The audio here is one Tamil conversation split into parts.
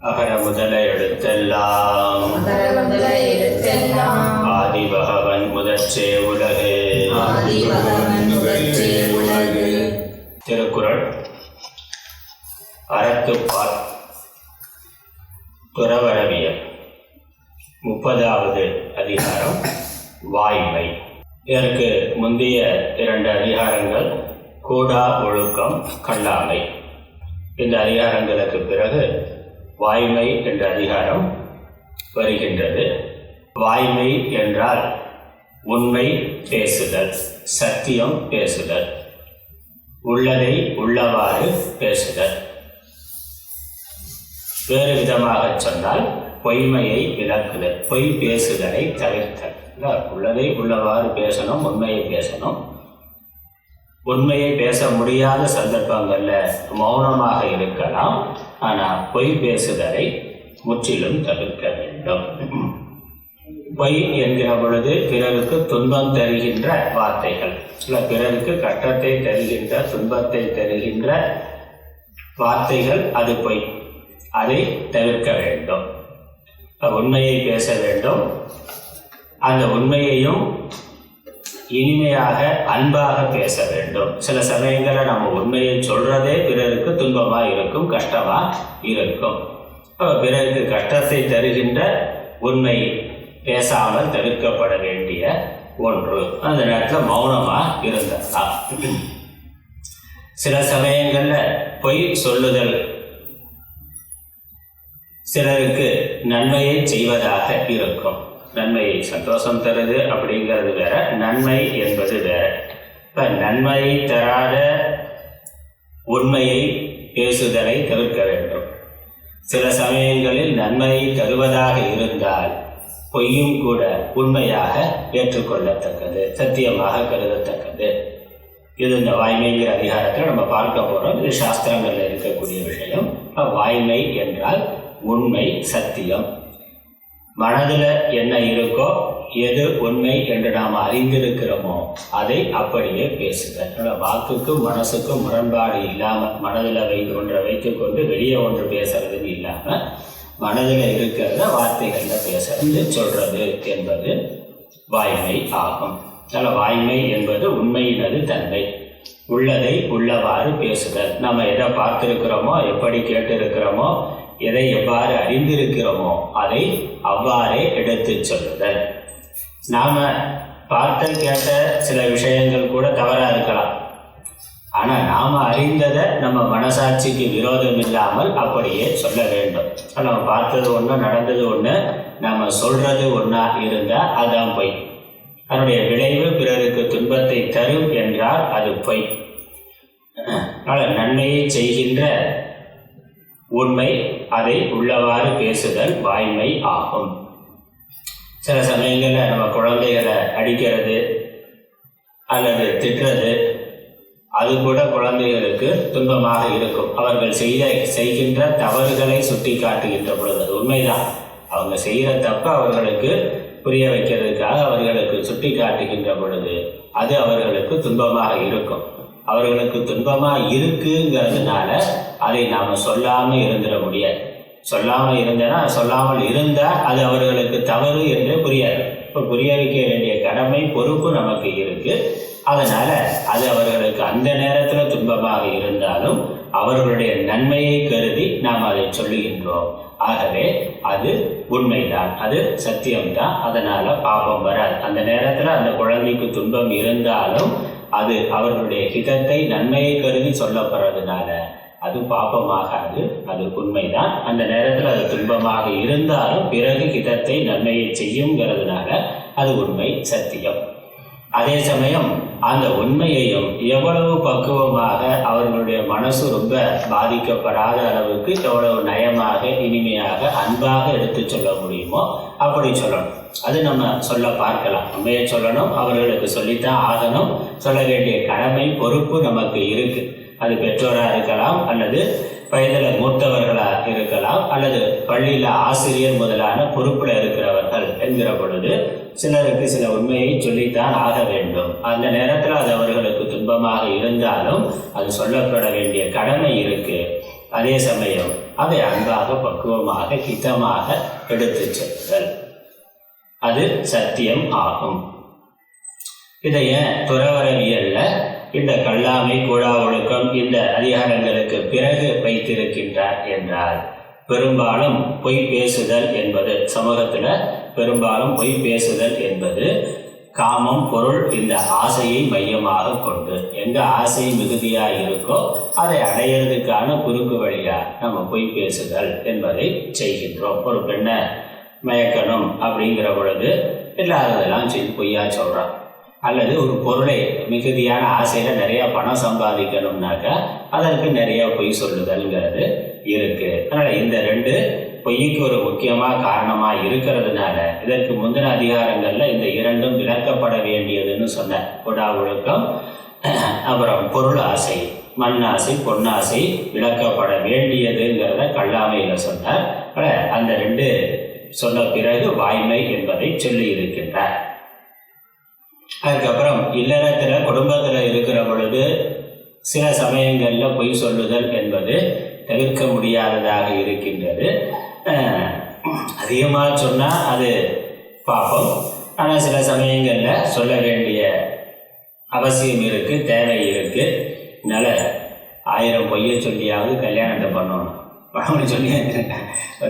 அகர முதல எழுத்தெல்லாம் ஆதி பகவன் முதற்றே உலகு. திருக்குறள் அறத்துப்பால் துறவரவியல் 30வது அதிகாரம் வாய்மை. இதற்கு முந்தைய 2 அதிகாரங்கள் கூடா ஒழுக்கம் கல்லாமை. இந்த அதிகாரங்களுக்கு பிறகு வாய்மை என்ற அதிகாரம் வருகின்றது. வாய்மை என்றால் உண்மை பேசுதல், சத்தியம் பேசுதல், உள்ளதை உள்ளவாறு பேசுதல். வேறு விதமாக சொன்னால் பொய்மையை விளக்குதல், பொய் பேசுதலை தவிர்த்தல். உள்ளதை உள்ளவாறு பேசணும், உண்மையை பேசணும். உண்மையை பேச முடியாத சந்தர்ப்பங்களில் மௌனமாக இருக்கலாம், ஆனால் பொய் பேசுதலை முற்றிலும் தவிர்க்க வேண்டும். பொய் என்கிற பொழுது பிறருக்கு துன்பம் தருகின்ற வார்த்தைகள், பிறருக்கு கஷ்டத்தை தருகின்ற, துன்பத்தை தருகின்ற வார்த்தைகள், அது பொய். அதை தவிர்க்க வேண்டும். உண்மையை பேச வேண்டும். அந்த உண்மையையும் இனிமையாக அன்பாக பேச வேண்டும். சில சமயங்களில் நம்ம உண்மையை சொல்றதே பிறருக்கு துன்பமாக இருக்கும், கஷ்டமாக இருக்கும். பிறருக்கு கஷ்டத்தை தருகின்ற உண்மை பேசாமல் தவிர்க்கப்பட வேண்டிய ஒன்று. அந்த நேரத்தில் மௌனமாக இருந்தலாம். சில சமயங்களில் பொய் சொல்லுதல் சிலருக்கு நன்மையை செய்வதாக இருக்கும். நன்மையை சந்தோஷம் தருது அப்படிங்கிறது வேற, நன்மை என்பது வேற. இப்போ நன்மையை தராத உண்மையை பேசுதலை தவிர்க்க வேண்டும். சில சமயங்களில் நன்மையை தருவதாக இருந்தால் பொய்யும் கூட உண்மையாக ஏற்றுக்கொள்ளத்தக்கது, சத்தியமாக கருதத்தக்கது. இது இந்த வாய்மைங்கிற அதிகாரத்தில் நம்ம பார்க்க போகிறோம். இது சாஸ்திரங்களில் இருக்கக்கூடிய விஷயம். வாய்மை என்றால் உண்மை, சத்தியம். மனதில் என்ன இருக்கோ, எது உண்மை என்று நாம் அறிந்திருக்கிறோமோ அதை அப்படியே பேசுதல். வாக்குக்கும் மனசுக்கும் முரண்பாடு இல்லாமல், மனதில் ஒன்றை வைத்துக்கொண்டு வெளியே ஒன்று பேசுறதுன்னு இல்லாமல், மனதில் இருக்கிறத வார்த்தைகளில் பேசுறது, சொல்றது என்பது வாய்மை ஆகும். அதனால் வாய்மை என்பது உண்மையினது தன்மை. உள்ளதை உள்ளவாறு பேசுதல். நம்ம எதை பார்த்திருக்கிறோமோ, எப்படி கேட்டிருக்கிறோமோ, எதை எவ்வாறு அறிந்திருக்கிறோமோ அதை அவ்வாறே எடுத்து சொல்லுதல். நாம பார்த்த கேட்ட சில விஷயங்கள் கூட தவறா இருக்கலாம், ஆனால் நாம அறிந்ததை நம்ம மனசாட்சிக்கு விரோதம் இல்லாமல் அப்படியே சொல்ல வேண்டும். நம்ம பார்த்தது ஒன்று, நடந்தது ஒன்று, நம்ம சொல்றது ஒன்றா இருந்தால் அதான் பொய். அதனுடைய விளைவு பிறருக்கு துன்பத்தை தரும் என்றால் அது பொய். அதனால் நன்மையை செய்கின்ற உண்மை, அதை உள்ளவாறு பேசுதல் வாய்மை ஆகும். சில சமயங்களில் நம்ம குழந்தைகளை அடிக்கிறது அல்லது திட்டுறது, அது கூட குழந்தைகளுக்கு துன்பமாக இருக்கும். அவர்கள் செய்கின்ற தவறுகளை சுட்டி காட்டுகின்ற பொழுது அது உண்மைதான். அவங்க செய்கிற தப்ப அவர்களுக்கு புரிய வைக்கிறதுக்காக அவர்களுக்கு சுட்டி காட்டுகின்ற பொழுது அது அவர்களுக்கு துன்பமாக இருக்கும். அவர்களுக்கு துன்பமாக இருக்குங்கிறதுனால அதை நாம் சொல்லாமல் இருந்துட முடியாது. சொல்லாமல் சொல்லாமல் இருந்தால் அது அவர்களுக்கு தவறு என்று புரியாது. இப்போ புரிய வைக்க வேண்டிய கடமை, பொறுப்பு நமக்கு இருக்கு. அதனால அது அவர்களுக்கு அந்த நேரத்தில் துன்பமாக இருந்தாலும் அவர்களுடைய நன்மையை கருதி நாம் அதை சொல்லுகின்றோம். ஆகவே அது உண்மைதான், அது சத்தியம்தான். அதனால பாபம் வராது. அந்த நேரத்தில் அந்த குழந்தைக்கு துன்பம் இருந்தாலும் அது அவர்களுடைய ஹிதத்தை, நன்மையை கருதி சொல்லப்படுறதுனால அது பாபமாகாது, அது உண்மைதான். அந்த நேரத்தில் அது துன்பமாக இருந்தாலும் பிறகு ஹிதத்தை, நன்மையை செய்யுங்கிறதுனால அது உண்மை, சத்தியம். அதே சமயம் அந்த உண்மையையும் எவ்வளவு பக்குவமாக அவர்களுடைய மனசு ரொம்ப பாதிக்கப்படாத அளவுக்கு எவ்வளவு நயமாக, இனிமையாக, அன்பாக எடுத்து சொல்ல முடியுமோ அப்படி சொல்லணும். அது நம்ம சொல்ல பார்க்கலாம். உண்மையை சொல்லணும், அவர்களுக்கு சொல்லித்தான் ஆகணும். சொல்ல வேண்டிய கடமை, பொறுப்பு நமக்கு இருக்கு. அது பெற்றோராக இருக்கலாம், அல்லது வயதில் மூத்தவர்களாக இருக்கலாம், அல்லது பள்ளியில் ஆசிரியர் முதலான பொறுப்பில் இருக்கிறவர்கள் என்கிற பொழுது சிலருக்கு சில உண்மையை சொல்லித்தான் ஆக வேண்டும். அந்த நேரத்தில் அது அவர்களுக்கு துன்பமாக இருந்தாலும் அது சொல்லப்பட வேண்டிய கடமை இருக்கு. அதே சமயம் அதை அன்பாக பக்குவமாக ஹிதமாக எடுத்து செல்லுதல், அது சத்தியம் ஆகும். இதைய துறவரவியல்ல இந்த கல்லாமை கூடா ஒழுக்கம் இந்த அதிகாரங்களுக்கு பிறகு வைத்திருக்கின்றார் என்றால், பெரும்பாலும் பொய் பேசுதல் என்பது சமூகத்தில் பெரும்பாலும் பொய் பேசுதல் என்பது காமம், பொருள், இந்த ஆசையை மையமாக கொண்டு எங்க ஆசை மிகுதியாக இருக்கோ அதை அடையிறதுக்கான குறுக்கு வழியா நம்ம பொய் பேசுதல் என்பதை செய்கின்றோம். ஒரு பெண்ணை மயக்கணும் அப்படிங்கிற பொழுது இல்லாததெல்லாம் செய்து பொய்யா சொல்றான். அல்லது ஒரு பொருளை மிகுதியான ஆசையில் நிறைய பணம் சம்பாதிக்கணும்னாக்கா அதற்கு நிறைய பொய் சொல்லுதல்ங்கிறது இருக்கு. அதனால் இந்த ரெண்டு பொய்க்கு ஒரு முக்கியமாக காரணமாக இருக்கிறதுனால இதற்கு முந்தின அதிகாரங்களில் இந்த இரண்டும் விளக்கப்பட வேண்டியதுன்னு சொன்ன கூடா ஒழுக்கம், அப்புறம் பொருள் ஆசை, மண் ஆசை, பொன்னாசை விளக்கப்பட வேண்டியதுங்கிறத கல்லாமையில் சொன்னார். அந்த ரெண்டு சொன்ன பிறகு வாய்மை என்பதை சொல்லி இருக்கின்றார். அதுக்கப்புறம் இல்லறத்தில் குடும்பத்தில் இருக்கிற பொழுது சில சமயங்களில் பொய் சொல்லுதல் என்பது தவிர்க்க முடியாததாக இருக்கின்றது. அதிகமாக சொன்னால் அது பாப்பம். ஆனால் சில சமயங்களில் சொல்ல வேண்டிய அவசியம் இருக்குது, தேவை இருக்குது. அதனால் 1000 பொய்யை சொல்லியாவது கல்யாணத்தை பண்ணணும். பழமொழி சொல்லி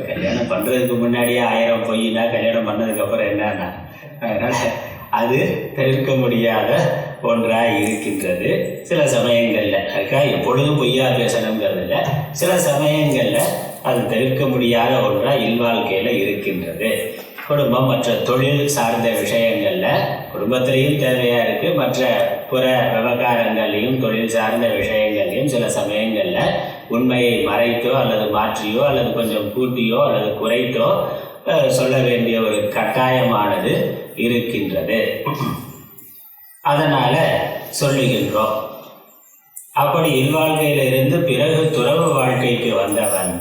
கல்யாணம் பண்ணுறதுக்கு முன்னாடியே 1000 பொய்னா கல்யாணம் பண்ணதுக்கப்புறம் என்னன்னா, அதனால் அது தவிர்க்க முடியாத ஒன்றாக இருக்கின்றது. சில சமயங்களில் அதுக்காக எப்பொழுதும் பொய்யா பேசணுங்கிறது இல்லை, சில சமயங்களில் அது தவிர்க்க முடியாத ஒன்றாக இல்வாழ்க்கையில் இருக்கின்றது. குடும்பம் மற்ற தொழில் சார்ந்த விஷயங்களில் குடும்பத்திலையும் தேவையாக இருக்குது, மற்ற புற விவகாரங்கள்லையும் தொழில் சார்ந்த விஷயங்கள்லையும் சில சமயங்களில் உண்மையை மறைத்தோ அல்லது மாற்றியோ அல்லது கொஞ்சம் கூட்டியோ அல்லது குறைத்தோ சொல்ல வேண்டிய ஒரு கட்டாயமானது இருக்கின்றது. அதனால சொல்லுகின்றோம். அப்படி இல்வாழ்க்கையில இருந்து பிறகு துறவு வாழ்க்கைக்கு வந்தவன்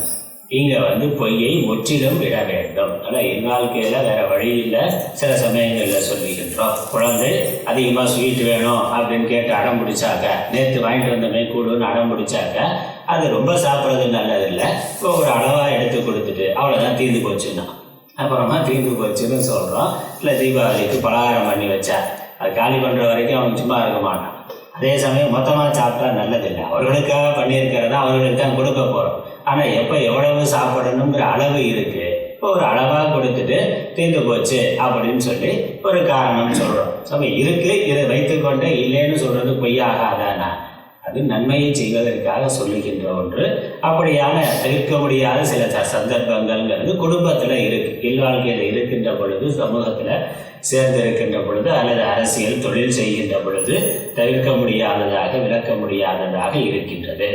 இங்க பொய்யை முற்றிலும் விட வேண்டும். ஆனால் இல்வாழ்க்கையில வேற வழி இல்லை. சில சமயங்கள்ல சொல்லுகின்றோம், குழந்தை அதிகமா ஸ்வீட் வேணும் அப்படின்னு கேட்டு அடம் பிடிச்சாக்க, நேற்று வாங்கிட்டு வந்தமே கூடுன்னு அடம் பிடிச்சாக்க அது ரொம்ப சாப்பிட்றது நல்லதில்லை. இப்போ ஒரு அளவா எடுத்து கொடுத்துட்டு அவ்வளோதான் தீர்ந்து போச்சுன்னா அப்புறமா தீர்ந்து போச்சுன்னு சொல்கிறோம். இல்லை தீபாவளிக்கு பலகாரம் பண்ணி வச்சா அது காலி பண்ணுற வரைக்கும் அவன் சும்மா இருக்க மாட்டான். அதே சமயம் மொத்தமாக சாப்பிட்டா நல்லதில்லை. அவர்களுக்காக பண்ணியிருக்கிறதா அவர்களுக்கு தான் கொடுக்க போகிறோம். ஆனால் எப்போ எவ்வளவு சாப்பிடணுங்கிற அளவு இருக்குது. இப்போ ஒரு அளவாக கொடுத்துட்டு தீர்ந்து போச்சு அப்படின்னு சொல்லி ஒரு காரணம் சொல்கிறோம். அப்போ இருக்குது, இதை வைத்துக்கொண்டு இல்லைன்னு சொல்கிறது பொய்யாகாதானா? அது நன்மையை செய்வதற்காக சொல்லுகின்ற ஒன்று. அப்படியான தவிர்க்க முடியாத சில சந்தர்ப்பங்கள்ங்கிறது குடும்பத்தில் இருக்குது. இல்வாழ்க்கையில் இருக்கின்ற பொழுது, சமூகத்தில் சேர்ந்திருக்கின்ற பொழுது அல்லது அரசியல் தொழில் செய்கின்ற பொழுது தவிர்க்க முடியாததாக விளக்க முடியாததாக இருக்கின்றது.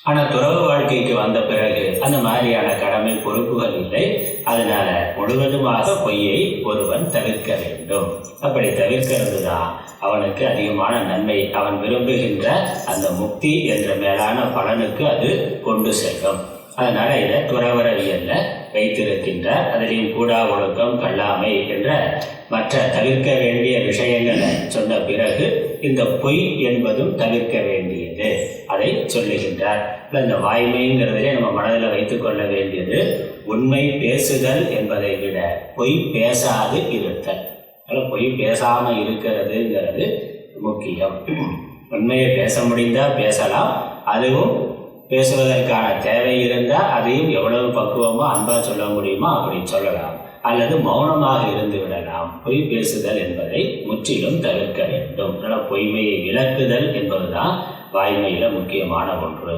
ஆனால் துறவு வாழ்க்கைக்கு வந்த பிறகு அந்த மாதிரியான கடமை பொறுப்புகள் இல்லை. அதனால முழுவதுமாக பொய்யை ஒருவன் தவிர்க்க வேண்டும். அப்படி தவிர்க்கிறது தான் அவனுக்கு அதிகமான நன்மை, அவன் விரும்புகின்ற அந்த முக்தி என்ற மேலான பலனுக்கு அது கொண்டு செல்லும். அதனால இதை துறவரவியல்ல வைத்திருக்கின்றார். அதிலையும் கூடா ஒழுக்கம், கல்லாமை என்ற மற்ற தவிர்க்க வேண்டிய விஷயங்களை சொன்ன பிறகு இந்த பொய் என்பதும் தவிர்க்க வேண்டியது, அதை சொல்லுகின்றார். இந்த வாய்மைங்கிறதிலே நம்ம மனதில் வைத்துக் கொள்ள வேண்டியது உண்மை பேசுதல் என்பதை விட பொய் பேசாது இருத்தல். அதனால் பொய் பேசாமல் இருக்கிறதுங்கிறது முக்கியம். உண்மையை பேச முடிந்தால் பேசலாம், அதுவும் பேசுவதற்கான தேவை இருந்தால் அதையும் எவ்வளவு பக்குவமோ அன்பாக சொல்ல முடியுமோ அப்படி சொல்லலாம், அல்லது மௌனமாக இருந்து விடலாம். பொய் பேசுதல் என்பதை முற்றிலும் தவிர்க்க வேண்டும். அதனால் பொய்மையை விளக்குதல் என்பதுதான் வாய்மையில் முக்கியமான ஒன்று.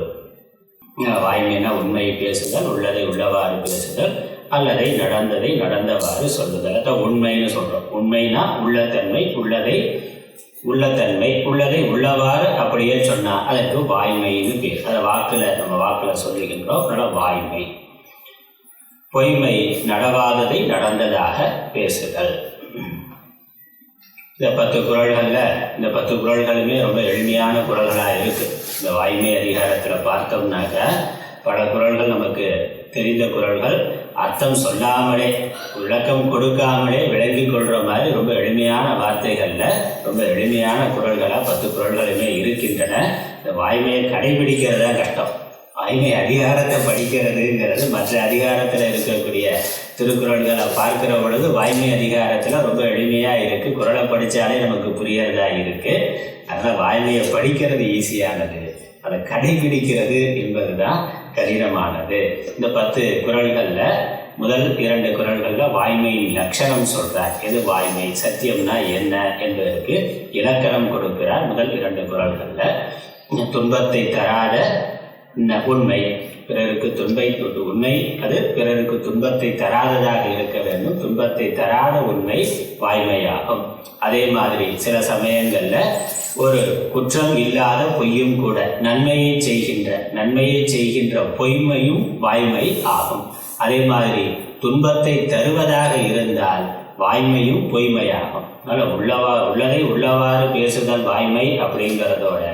வாய்மைனா உண்மையை பேசுதல், உள்ளதை உள்ளவாறு பேசுதல், அல்லதை நடந்ததை நடந்தவாறு சொல்லுதல். அதான் உண்மைன்னு சொல்கிறோம். உண்மைனா உள்ளத்தன்மை, உள்ளத்தன்மை, உள்ளதை உள்ளவாறு அப்படியே சொன்னால் அதற்கு வாய்மைன்னு பேர். அதை நம்ம வாக்கில் சொல்லுகின்றோம். அதனால் வாய்மை. பொய்மை நடவாததை நடந்ததாக பேசுதல். இந்த 10 குறள்களில் இந்த 10 குறள்களுமே ரொம்ப எளிமையான குறள்களாக இருக்குது. இந்த வாய்மை அதிகாரத்தில் பார்த்தோம்னாக்க பல குறள்கள் நமக்கு தெரிந்த குறள்கள், அர்த்தம் சொல்லாமலே விளக்கம் கொடுக்காமலே விளங்கி கொள்கிற மாதிரி ரொம்ப எளிமையான வார்த்தைகளில் ரொம்ப எளிமையான குறள்களாக 10 குறள்களுமே இருக்கின்றன. இந்த வாய்மையை கடைபிடிக்கிறது தான் கஷ்டம். வாய்மை அதிகாரத்தை படிக்கிறதுங்கிறது மற்ற அதிகாரத்தில் இருக்கக்கூடிய திருக்குறள்களை பார்க்கிற பொழுது வாய்மை அதிகாரத்தில் ரொம்ப எளிமையாக இருக்குது. குறளை படித்தாலே நமக்கு புரியறதா இருக்குது. அதனால் வாய்மையை படிக்கிறது ஈஸியானது, அதை கடைபிடிக்கிறது என்பது தான் கடினமானது. இந்த 10 குறள்களில் முதல் 2 குறள்களில் வாய்மையின் லட்சணம் சொல்கிறார். எது வாய்மை, சத்தியம்னா என்ன என்பதற்கு இலக்கணம் கொடுக்கிறார். முதல் 2 குறள்களில் துன்பத்தை தராத உண்மை, பிறருக்கு உண்மை அது பிறருக்கு துன்பத்தை தராததாக இருக்க வேண்டும். துன்பத்தை தராத உண்மை வாய்மையாகும். அதே மாதிரி சில சமயங்களில் ஒரு குற்றம் இல்லாத பொய்யும் கூட நன்மையை செய்கின்ற பொய்மையும் வாய்மை ஆகும். அதே மாதிரி துன்பத்தை தருவதாக இருந்தால் வாய்மையும் பொய்மையாகும். அதனால் உள்ளதை உள்ளவாறு பேசுதல் வாய்மை அப்படிங்கிறதோட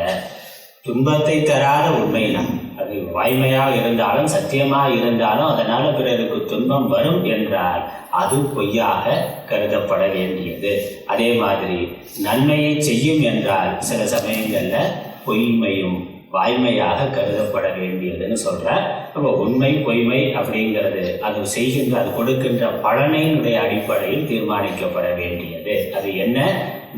துன்பத்தை தராத உண்மைனா அது வாய்மையாக இருந்தாலும் சத்தியமாக இருந்தாலும் அதனால் பிறருக்கு துன்பம் வரும் என்றால் அது பொய்யாக கருதப்பட வேண்டியது. அதே மாதிரி நன்மையை செய்யும் என்றால் சில சமயங்களில் பொய்மையும் வாய்மையாக கருதப்பட வேண்டியதுன்னு சொல்கிறார். அப்போ உண்மை பொய்மை அப்படிங்கிறது அது கொடுக்கின்ற பலனினுடைய அடிப்படையில் தீர்மானிக்கப்பட வேண்டியது. அது என்ன,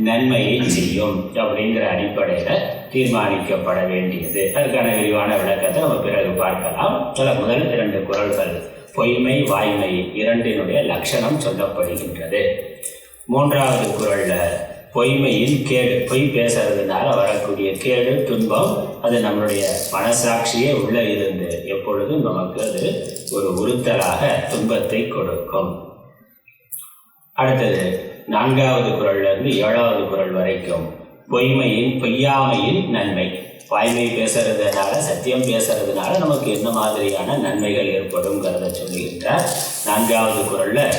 நன்மையை செய்யும் அப்படிங்கிற அடிப்படையில் தீர்மானிக்கப்பட வேண்டியது. அதுக்கான விரிவான விளக்கத்தை நம்ம பிறகு பார்க்கலாம். முதல் 2 குறள்கள் பொய்மை வாய்மை இரண்டினுடைய லட்சணம் சொல்லப்படுகின்றது. 3வது குறளில் பொய்மையின் கேடு, பொய் பேசுறதுனால வரக்கூடிய கேடு துன்பம், அது நம்மளுடைய மனசாட்சியே உள்ளே இருந்து எப்பொழுதும் நமக்கு அது ஒரு உறுத்தலாக துன்பத்தை கொடுக்கும். அடுத்தது 4வது குறள்லேருந்து 7வது குறள் வரைக்கும் பொய்யாமையின் நன்மை. வாய்மை பேசுறதுனால சத்தியம் பேசுறதுனால நமக்கு என்ன மாதிரியான நன்மைகள் ஏற்படும்ங்கிறத சொல்லுகின்றார். 4வது குறளில்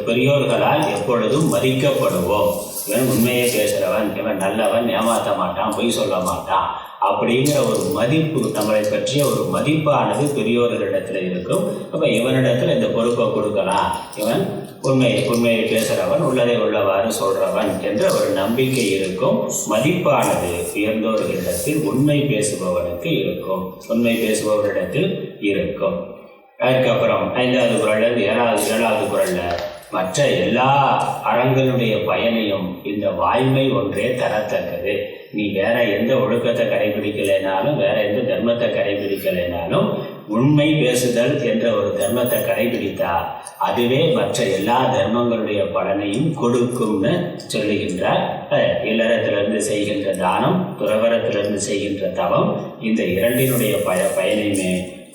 பெரியோர்களால் எப்பொழுதும் மதிக்கப்படுவோம். இவன் உண்மையை பேசுகிறவன், இவன் நல்லவன், ஏமாற்ற மாட்டான், பொய் சொல்ல மாட்டான் அப்படிங்கிற ஒரு மதிப்பு, நம்மளை பற்றிய ஒரு மதிப்பானது பெரியோர்களிடத்தில் இருக்கும். அப்போ இவனிடத்தில் இந்த பொறுப்பை கொடுக்கலாம், இவன் உண்மையை பேசுகிறவன், உள்ளதை உள்ளவாறு சொல்கிறவன் என்ற ஒரு நம்பிக்கை இருக்கும். மதிப்பானது உயர்ந்தோர்களிடத்தில் உண்மை பேசுபவனுக்கு இருக்கும், உண்மை பேசுபவரிடத்தில் இருக்கும். அதுக்கப்புறம் 5வது குறள்லேருந்து 7வது குறளில் மற்ற எல்லா அறங்களுடைய பயனையும் இந்த வாய்மை ஒன்றே தரத்தக்கது. நீ வேற எந்த ஒழுக்கத்தை கடைபிடிக்கலைனாலும், வேற எந்த தர்மத்தை கடைபிடிக்கலைனாலும் உண்மை பேசுதல் என்ற ஒரு தர்மத்தை கடைபிடித்தா அதுவே மற்ற எல்லா தர்மங்களுடைய பலனையும் கொடுக்கும்னு சொல்லுகின்றார். இல்லறத்திலிருந்து செய்கின்ற தானம், துறவரத்திலிருந்து செய்கின்ற தவம், இந்த இரண்டினுடைய பயனையுமே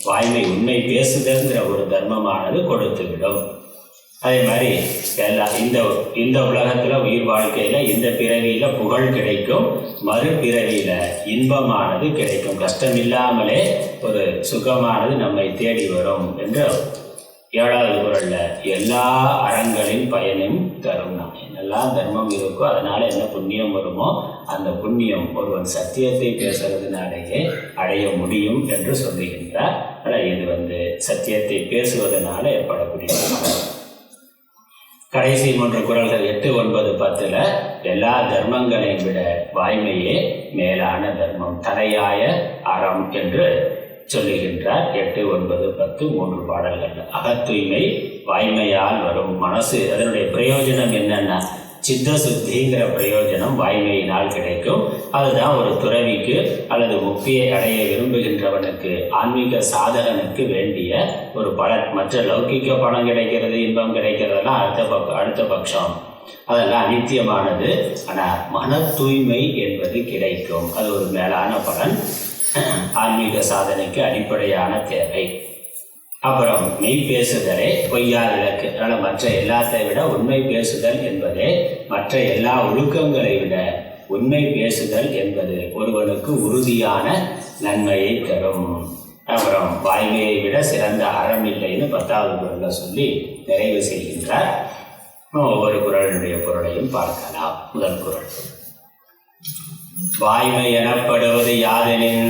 வாய்மை உண்மை பேசுதல்ங்கிற ஒரு தர்மமானது கொடுத்துவிடும். அதே மாதிரி இந்த உலகத்தில் உயிர் வாழ்க்கையில் இந்த பிறவியில் புகழ் கிடைக்கும், மறுபிறவியில் இன்பமானது கிடைக்கும், கஷ்டமில்லாமலே ஒரு சுகமானது நம்மை தேடி வரும் என்று 7வது குறளில் எல்லா அறங்களின் பயனும் தரும். என்னெல்லாம் தர்மம் இருக்கோ அதனால் என்ன புண்ணியம் வருமோ அந்த புண்ணியம் ஒருவன் சத்தியத்தை பேசுறதுனாலேயே அடைய முடியும் என்று சொல்லுகின்றார். ஆனால் இது சத்தியத்தை பேசுவதனால ஏற்படக்கூடிய கடைசி 3 குறள்கள் 8, 9, 10 எல்லா தர்மங்களையும் விட வாய்மையே மேலான தர்மம், தலையாய அறம் என்று சொல்லுகின்றார். 8, 9, 10 3 பாடல்கள். அகத்தூய்மை வாய்மையால் வரும். மனசு அதனுடைய பிரயோஜனம் என்னன்னா சித்த சுத்திங்கிற பிரயோஜனம் வாய்மையினால் கிடைக்கும். அதுதான் ஒரு துறவிக்கு அல்லது முக்தியை அடைய விரும்புகின்றவனுக்கு, ஆன்மீக சாதகனுக்கு வேண்டிய ஒரு பலன். மற்ற லௌகிக்க பலம் கிடைக்கிறது, இன்பம் கிடைக்கிறதெல்லாம் அடுத்த பட்சம், அதெல்லாம் அனித்தியமானது. ஆனால் மன தூய்மை என்பது கிடைக்கும், அது ஒரு மேலான பலன், ஆன்மீக சாதனைக்கு அடிப்படையான தேவை. அப்புறம் மெய் பேசுதலே பொய்யா விளக்கு. அதனால் மற்ற எல்லாத்தை விட உண்மை பேசுதல் என்பதே மற்ற எல்லா ஒழுக்கங்களை விட உண்மை பேசுதல் என்பது ஒருவனுக்கு உறுதியான நன்மையை தரும். அப்புறம் வாய்மையை விட சிறந்த அறம் இல்லைன்னு 10வது குறளில் சொல்லி நிறைவு செய்கின்றார். ஒவ்வொரு குறளுடைய பொருளையும் பார்க்கலாம். முதல் குறள் வாய்மை எனப்படுவது யாதெனின்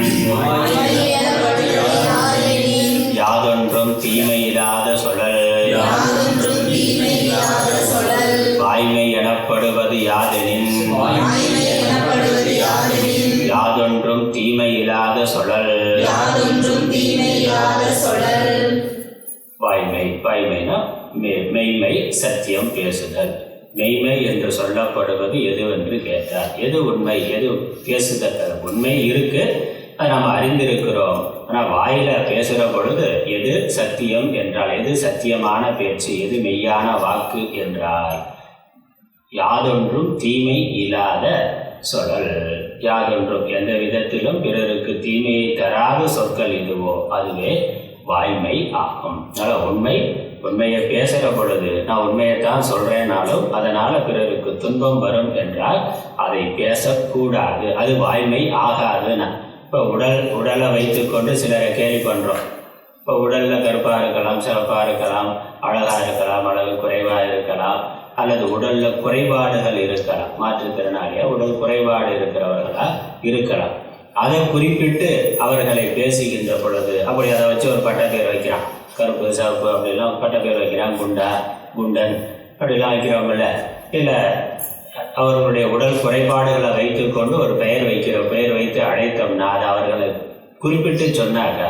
யாதொன்றும் தீமையில்லாத சொலல். வாய்மை எனப்படுவது யாதெனின் யாதொன்றும் தீமையில்லாத சொலல். யாதொன்றும் தீமையில்லாத சொலல். வாய்மை. வாய்மைனா மெய்மை, சத்தியம் பேசுதல். மெய்மை என்று சொல்லப்படுவது எதுவென்று கேட்டார். எது உண்மை, எது பேசுதல்? உண்மை இருக்கு, அதை நாம் அறிந்திருக்கிறோம். ஆனால் வாயில பேசுகிற பொழுது எது சத்தியம் என்றால், எது சத்தியமான பேச்சு, எது மெய்யான வாக்கு என்றால் யாதொன்றும் தீமை இல்லாத சொலல். யாதொன்றும் எந்த விதத்திலும் பிறருக்கு தீமையை தராத சொற்கள் எதுவோ அதுவே வாய்மை ஆகும். அதனால் உண்மையை பேசுகிற பொழுது நான் உண்மையைத்தான் சொல்கிறேனாலும் அதனால் பிறருக்கு துன்பம் வரும் என்றால் அதை பேசக்கூடாது, அது வாய்மை ஆகாதுன்னா. இப்போ உடலை வைத்துக்கொண்டு சிலரை கேலி பண்ணுறோம். இப்போ உடலில் கருப்பாக இருக்கலாம், சிவப்பாக இருக்கலாம், அழகாக இருக்கலாம், அழகு குறைவாக இருக்கலாம், அல்லது உடலில் குறைபாடுகள் இருக்கலாம், மாற்றுத்திறனாளியாக உடல் குறைபாடு இருக்கிறவர்களாக இருக்கலாம். அதை குறிப்பிட்டு அவர்களை பேசுகின்ற பொழுது அப்படி அதை வச்சு ஒரு பட்ட பேர் வைக்கிறான், கருப்பு சிவப்பு அப்படிலாம் பட்ட பேர் வைக்கிறான், குண்டன் அப்படிலாம் வைக்கிறவங்கள. இல்லை அவர்களுடைய உடல் குறைபாடுகளை வைத்துக்கொண்டு ஒரு பெயர் வைத்து அழைத்தோம்னா அது அவர்களை குறிப்பிட்டு சொன்னாக்க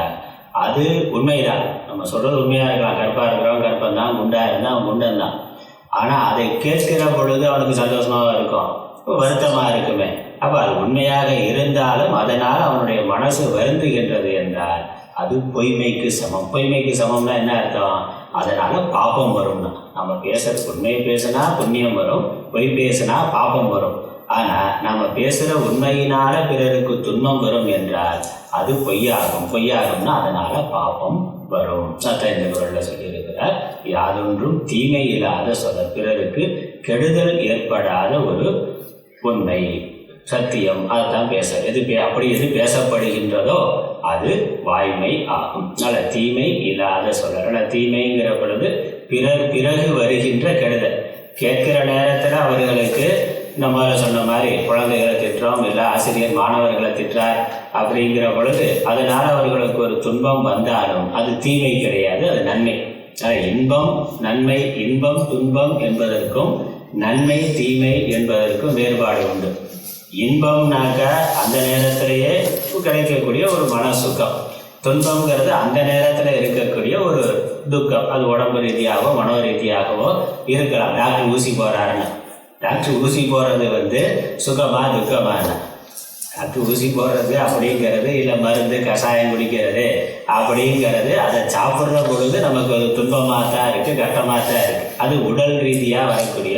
அது உண்மைதான். நம்ம சொல்கிறது உண்மையாக இருக்கலாம். கருப்பாக இருக்கிறவன் கருப்பன் தான், குண்டாக இருந்தால் அவன் குண்டன் தான். ஆனால் அதை கேட்கிற பொழுது அவனுக்கு சந்தோஷமாக இருக்கும், வருத்தமாக இருக்குமே. அப்போ அது உண்மையாக இருந்தாலும் அதனால் அவனுடைய மனசு வருந்துகின்றது என்றால் அது பொய்மைக்கு சமம். பொய்மைக்கு சமம்னா என்ன அர்த்தம்? அதனால் பாபம் வரும்னா. நம்ம பேசுறது உண்மையை பேசினா புண்ணியம் வரும், பொய் பேசினா பாபம் வரும். ஆனால் நம்ம பேசுகிற உண்மையினால பிறருக்கு துன்பம் வரும் என்றால் அது பொய்யாகும்னா அதனால் பாபம் வரும். சத்த இந்த குரலில் சொல்லியிருக்கிறார், யாதொன்றும் தீமை இல்லாத சொல்ல, பிறருக்கு கெடுதல் ஏற்படாத ஒரு உண்மை சத்தியம், அதுதான் அப்படி எது பேசப்படுகின்றதோ அது வாய்மை ஆகும். நல்ல தீமை இல்லாத சொல்ல. தீமைங்கிற பொழுது பிறகு வருகின்ற கெடுதல். கேட்கிற நேரத்தில் அவர்களுக்கு நம்ம சொன்ன மாதிரி குழந்தைகளை திட்டுறோம், இல்லை ஆசிரியர் மாணவர்களை திட்டுறார் அப்படிங்கிற பொழுது அதனால் அவர்களுக்கு ஒரு துன்பம் வந்தாலும் அது தீமை கிடையாது, அது நன்மை. இன்பம் நன்மை, இன்பம் துன்பம் என்பதற்கும் நன்மை தீமை என்பதற்கும் வேறுபாடு உண்டு. இன்பம்னாக்க அந்த நேரத்திலேயே கிடைக்கக்கூடிய ஒரு மன சுகம். துன்பம்ங்கிறது அந்த நேரத்தில் இருக்கக்கூடிய ஒரு துக்கம். அது உடம்பு ரீதியாகவோ மனோ ரீதியாகவோ இருக்கலாம். டாக்டர் ஊசி போகிறாருன்னா, டாக்டர் ஊசி போடுறது சுகமா துக்கமான? டாக்டர் ஊசி போடுறது அப்படிங்கிறது, இல்லை மருந்து கஷாயம் குடிக்கிறது அப்படிங்கிறது, அதை சாப்பிட்ற பொழுது நமக்கு ஒரு துன்பமாக தான் இருக்குது, கஷ்டமாக தான் இருக்குது. அது உடல் ரீதியாக வரக்கூடிய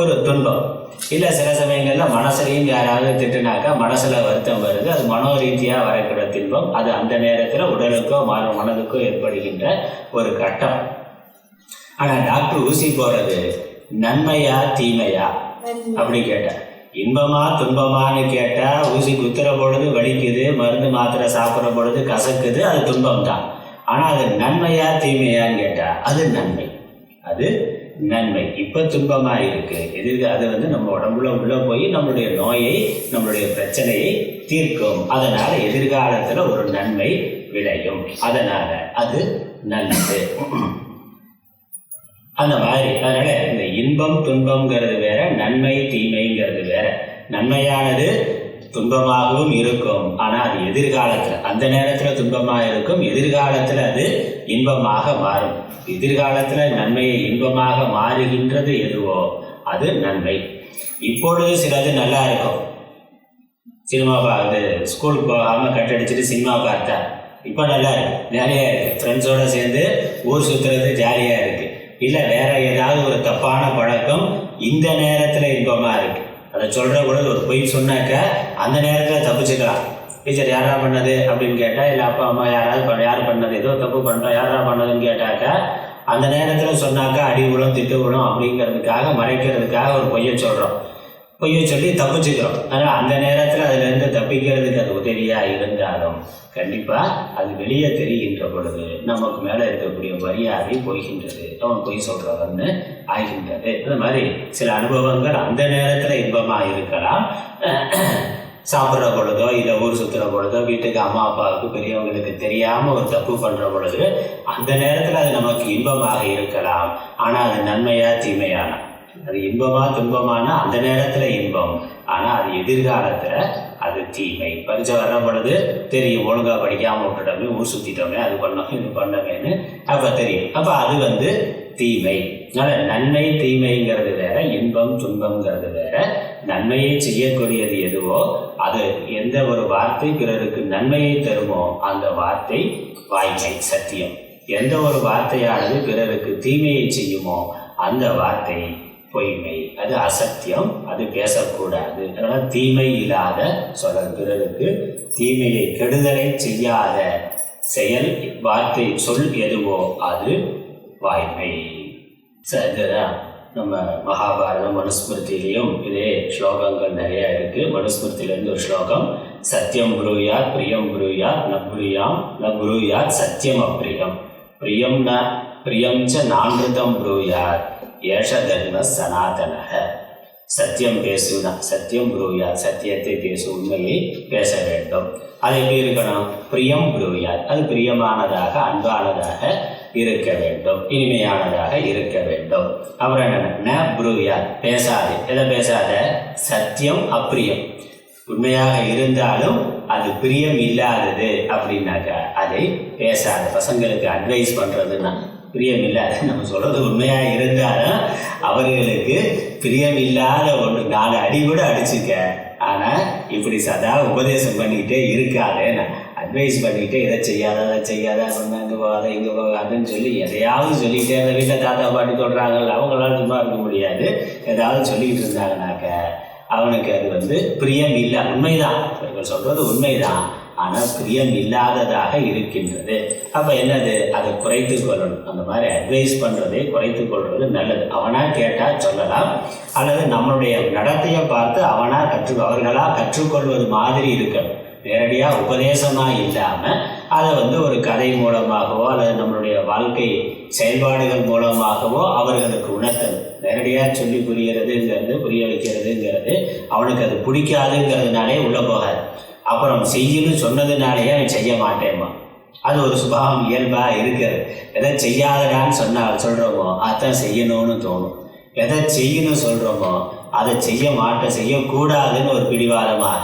ஒரு துன்பம். இல்லை சில சமயங்களில் மனசுலையும் யாராவது திட்டுனாக்கா மனசில் வருத்தம் வருது, அது மனோ ரீதியாக வரக்கூடிய துன்பம். அது அந்த நேரத்தில் உடலுக்கோ மனதுக்கோ ஏற்படுகின்ற ஒரு கட்டம். ஆனால் டாக்டர் ஊசி போடுறது நன்மையா தீமையா அப்படி கேட்டால், இன்பமா துன்பமானு கேட்டால் ஊசி குத்துற பொழுது வலிக்குது, மருந்து மாத்திரை சாப்பிட்ற பொழுது கசக்குது, அது துன்பம் தான். ஆனால் அது நன்மையா தீமையான்னு கேட்டால் அது நன்மை, அது நன்மை. இப்போ துன்பமாக இருக்குது, அது நம்ம உடம்புல உள்ளே போய் நம்மளுடைய நோயை நம்மளுடைய பிரச்சனையை தீர்க்கும். அதனால் எதிர்காலத்தில் ஒரு நன்மை விளையும், அதனால் அது நல்லது. அந்த மாதிரி அதனால இந்த இன்பம் துன்பம்ங்கிறது வேற, நன்மை தீமைங்கிறது வேற. நன்மையானது துன்பமாகவும் இருக்கும், ஆனால் அது எதிர்காலத்தில், அந்த நேரத்தில் துன்பமாக இருக்கும், எதிர்காலத்தில் அது இன்பமாக மாறும். எதிர்காலத்தில் நன்மையை இன்பமாக மாறுகின்றது எதுவோ அது நன்மை. இப்பொழுது சிலது நல்லா இருக்கும், சினிமா பார்த்து ஸ்கூலுக்கு போகாமல் கட்டடிச்சுட்டு சினிமா பார்த்தா இப்போ நல்லா இருக்கு, ஜாலியாக இருக்குது, ஃப்ரெண்ட்ஸோடு சேர்ந்து ஊர் சுற்றுறது ஜாலியாக இருக்குது. இல்லை வேற ஏதாவது ஒரு தப்பான பழக்கம் இந்த நேரத்தில் இன்பமாக இருக்குது. அதை சொல்கிற பொழுது ஒரு பொய் சொன்னாக்க அந்த நேரத்தில் தப்பிச்சுக்கலாம். டீச்சர் யாரா பண்ணது அப்படின்னு கேட்டால், இல்லை அப்பா அம்மா யார் பண்ணது, ஏதோ தப்பு பண்ணுறோம் யாரா பண்ணதுன்னு கேட்டாக்கா அந்த நேரத்தில் சொன்னாக்கா அடி விழும் திட்டு விழும் அப்படிங்கிறதுக்காக மறைக்கிறதுக்காக ஒரு பொய்யை சொல்கிறோம், பொய்யை சொல்லி தப்பிச்சுக்கிறோம். அதனால் அந்த நேரத்தில் அதுலேருந்து தப்பிக்கிறதுக்கு அது உதவியாக இருந்தாலும் கண்டிப்பாக அது வெளியே தெரிகின்ற பொழுது நமக்கு மேலே இருக்கக்கூடிய மரியாதை போய்கின்றது, அவன் பொய் சொல்கிறவன்னு ஆகின்றது. அது மாதிரி சில அனுபவங்கள் அந்த நேரத்தில் இன்பமாக இருக்கலாம். சாப்பிட்ற பொழுதோ இல்லை ஊர் சுற்றுற பொழுதோ வீட்டுக்கு அம்மா அப்பாவுக்கு பெரியவங்களுக்கு தெரியாமல் ஒரு தப்பு பண்ணுற பொழுது அந்த நேரத்தில் அது நமக்கு இன்பமாக இருக்கலாம். ஆனால் அது நன்மையா தீமையான, அது இன்பமா துன்பமான அந்த நேரத்தில் இன்பம், ஆனால் அது எதிர்காலத்தில் அது தீமை. பரீட்சை வர்ற பொழுது தெரியும், ஒழுங்காக படிக்காமல் விட்டுட்டோமே, ஊர் சுற்றிட்டோமே, அது பண்ணோம் இது பண்ணமேன்னு அப்போ தெரியும். அப்போ அது தீமை. அதனால் நன்மை தீமைங்கிறது வேற, இன்பம் துன்பம்ங்கிறது வேற. நன்மையை செய்யக்கூடியது எதுவோ அது எந்த ஒரு வார்த்தை பிறருக்கு நன்மையை தருமோ அந்த வார்த்தை வாய்மை, சத்தியம். எந்த ஒரு வார்த்தையானது பிறருக்கு தீமையை செய்யுமோ அந்த வார்த்தை பொய்மை, அது அசத்தியம், அது பேசக்கூடாது. அதனால் தீமை இல்லாத சொல்லல், பிறருக்கு தீமையை கெடுதலை செய்யாத செயல் வார்த்தை சொல் எதுவோ அது வாய்மை. இதுதான் நம்ம மகாபாரதம் மனுஸ்மிருதியிலையும் இதே ஸ்லோகங்கள் நிறைய இருக்கு. மனுஸ்மிருதியிலேருந்து ஒரு ஸ்லோகம், சத்தியம் புரூயாத் பிரியம் புரூயாத் ந புரியாம் ந புரூயாத் சத்தியம் அப்பிரியம் பிரியம் ந பிரியம் ச நான்ருதம் புரூயாத் ஏஷ தர்ம சனாதனக. சத்தியம் பேசுனா, சத்தியம் புரூயாத், சத்தியத்தை பேசு, உண்மையை பேச வேண்டும். அது எப்படி இருக்கணும்? பிரியம் புரூயாத், அது பிரியமானதாக அன்பானதாக இருக்க வேண்டும், இனிமையானதாக இருக்க வேண்டும். அப்புறம் என்ன? ந புரூயாத், பேசாது. எதை பேசாத? சத்தியம் அப்பிரியம், உண்மையாக இருந்தாலும் அது பிரியம் இல்லாதது அப்படின்னாக்கா அதை பேசாது. பசங்களுக்கு அட்வைஸ் பண்ணுறதுன்னா பிரியம் இல்லாத, நம்ம சொல்கிறது உண்மையாக இருந்தாலும் அவர்களுக்கு பிரியம் இல்லாத ஒன்று 4 அடி கூட அடிச்சுக்க, ஆனால் இப்படி சதா உபதேசம் பண்ணிக்கிட்டே இருக்காதே, நான் அட்வைஸ் பண்ணிக்கிட்டே இதை செய்யாத அதை செய்யாத, அங்கே போகாத இங்கே போகாதுன்னு சொல்லி எதையாவது சொல்லிக்கிட்டே, அந்த வீட்டில் தாத்தா பாட்டி சொல்கிறாங்கல்ல, அவங்களால சும்மா இருக்க முடியாது, ஏதாவது சொல்லிக்கிட்டு இருந்தாங்கனாக்க அவனுக்கு அது பிரியம் இல்லை. உண்மைதான், இவர்கள் சொல்கிறது உண்மைதான், ஆனால் பிரியம் இல்லாததாக இருக்கின்றது. அப்போ என்னது? அதை குறைத்து கொள்ளணும். அந்த மாதிரி அட்வைஸ் பண்ணுறதை குறைத்து கொள்வது நல்லது. அவனாக கேட்டால் சொல்லலாம், அல்லது நம்மளுடைய நடத்தையை பார்த்து அவர்களாக கற்றுக்கொள்வது மாதிரி இருக்கணும். நேரடியாக உபதேசமாக இல்லாமல் அதை ஒரு கதை மூலமாகவோ அல்லது நம்மளுடைய வாழ்க்கை செயல்பாடுகள் மூலமாகவோ அவர்களுக்கு உணர்த்தணும். நேரடியாக சொல்லி புரிய வைக்கிறதுங்கிறது அவனுக்கு அது பிடிக்காதுங்கிறதுனாலே உள்ளே போகாது. அப்புறம் செய்யணும்னு சொன்னதுனாலேயே அவன் செய்ய மாட்டேம்மா, அது ஒரு சுபாவம் இயல்பாக இருக்கிறது. எதை செய்யாதடான்னு சொல்கிறோமோ அதான் செய்யணும்னு தோணும். எதை செய்யணும்னு சொல்கிறோமோ அதை செய்யக்கூடாதுன்னு ஒரு பிடிவாதமாக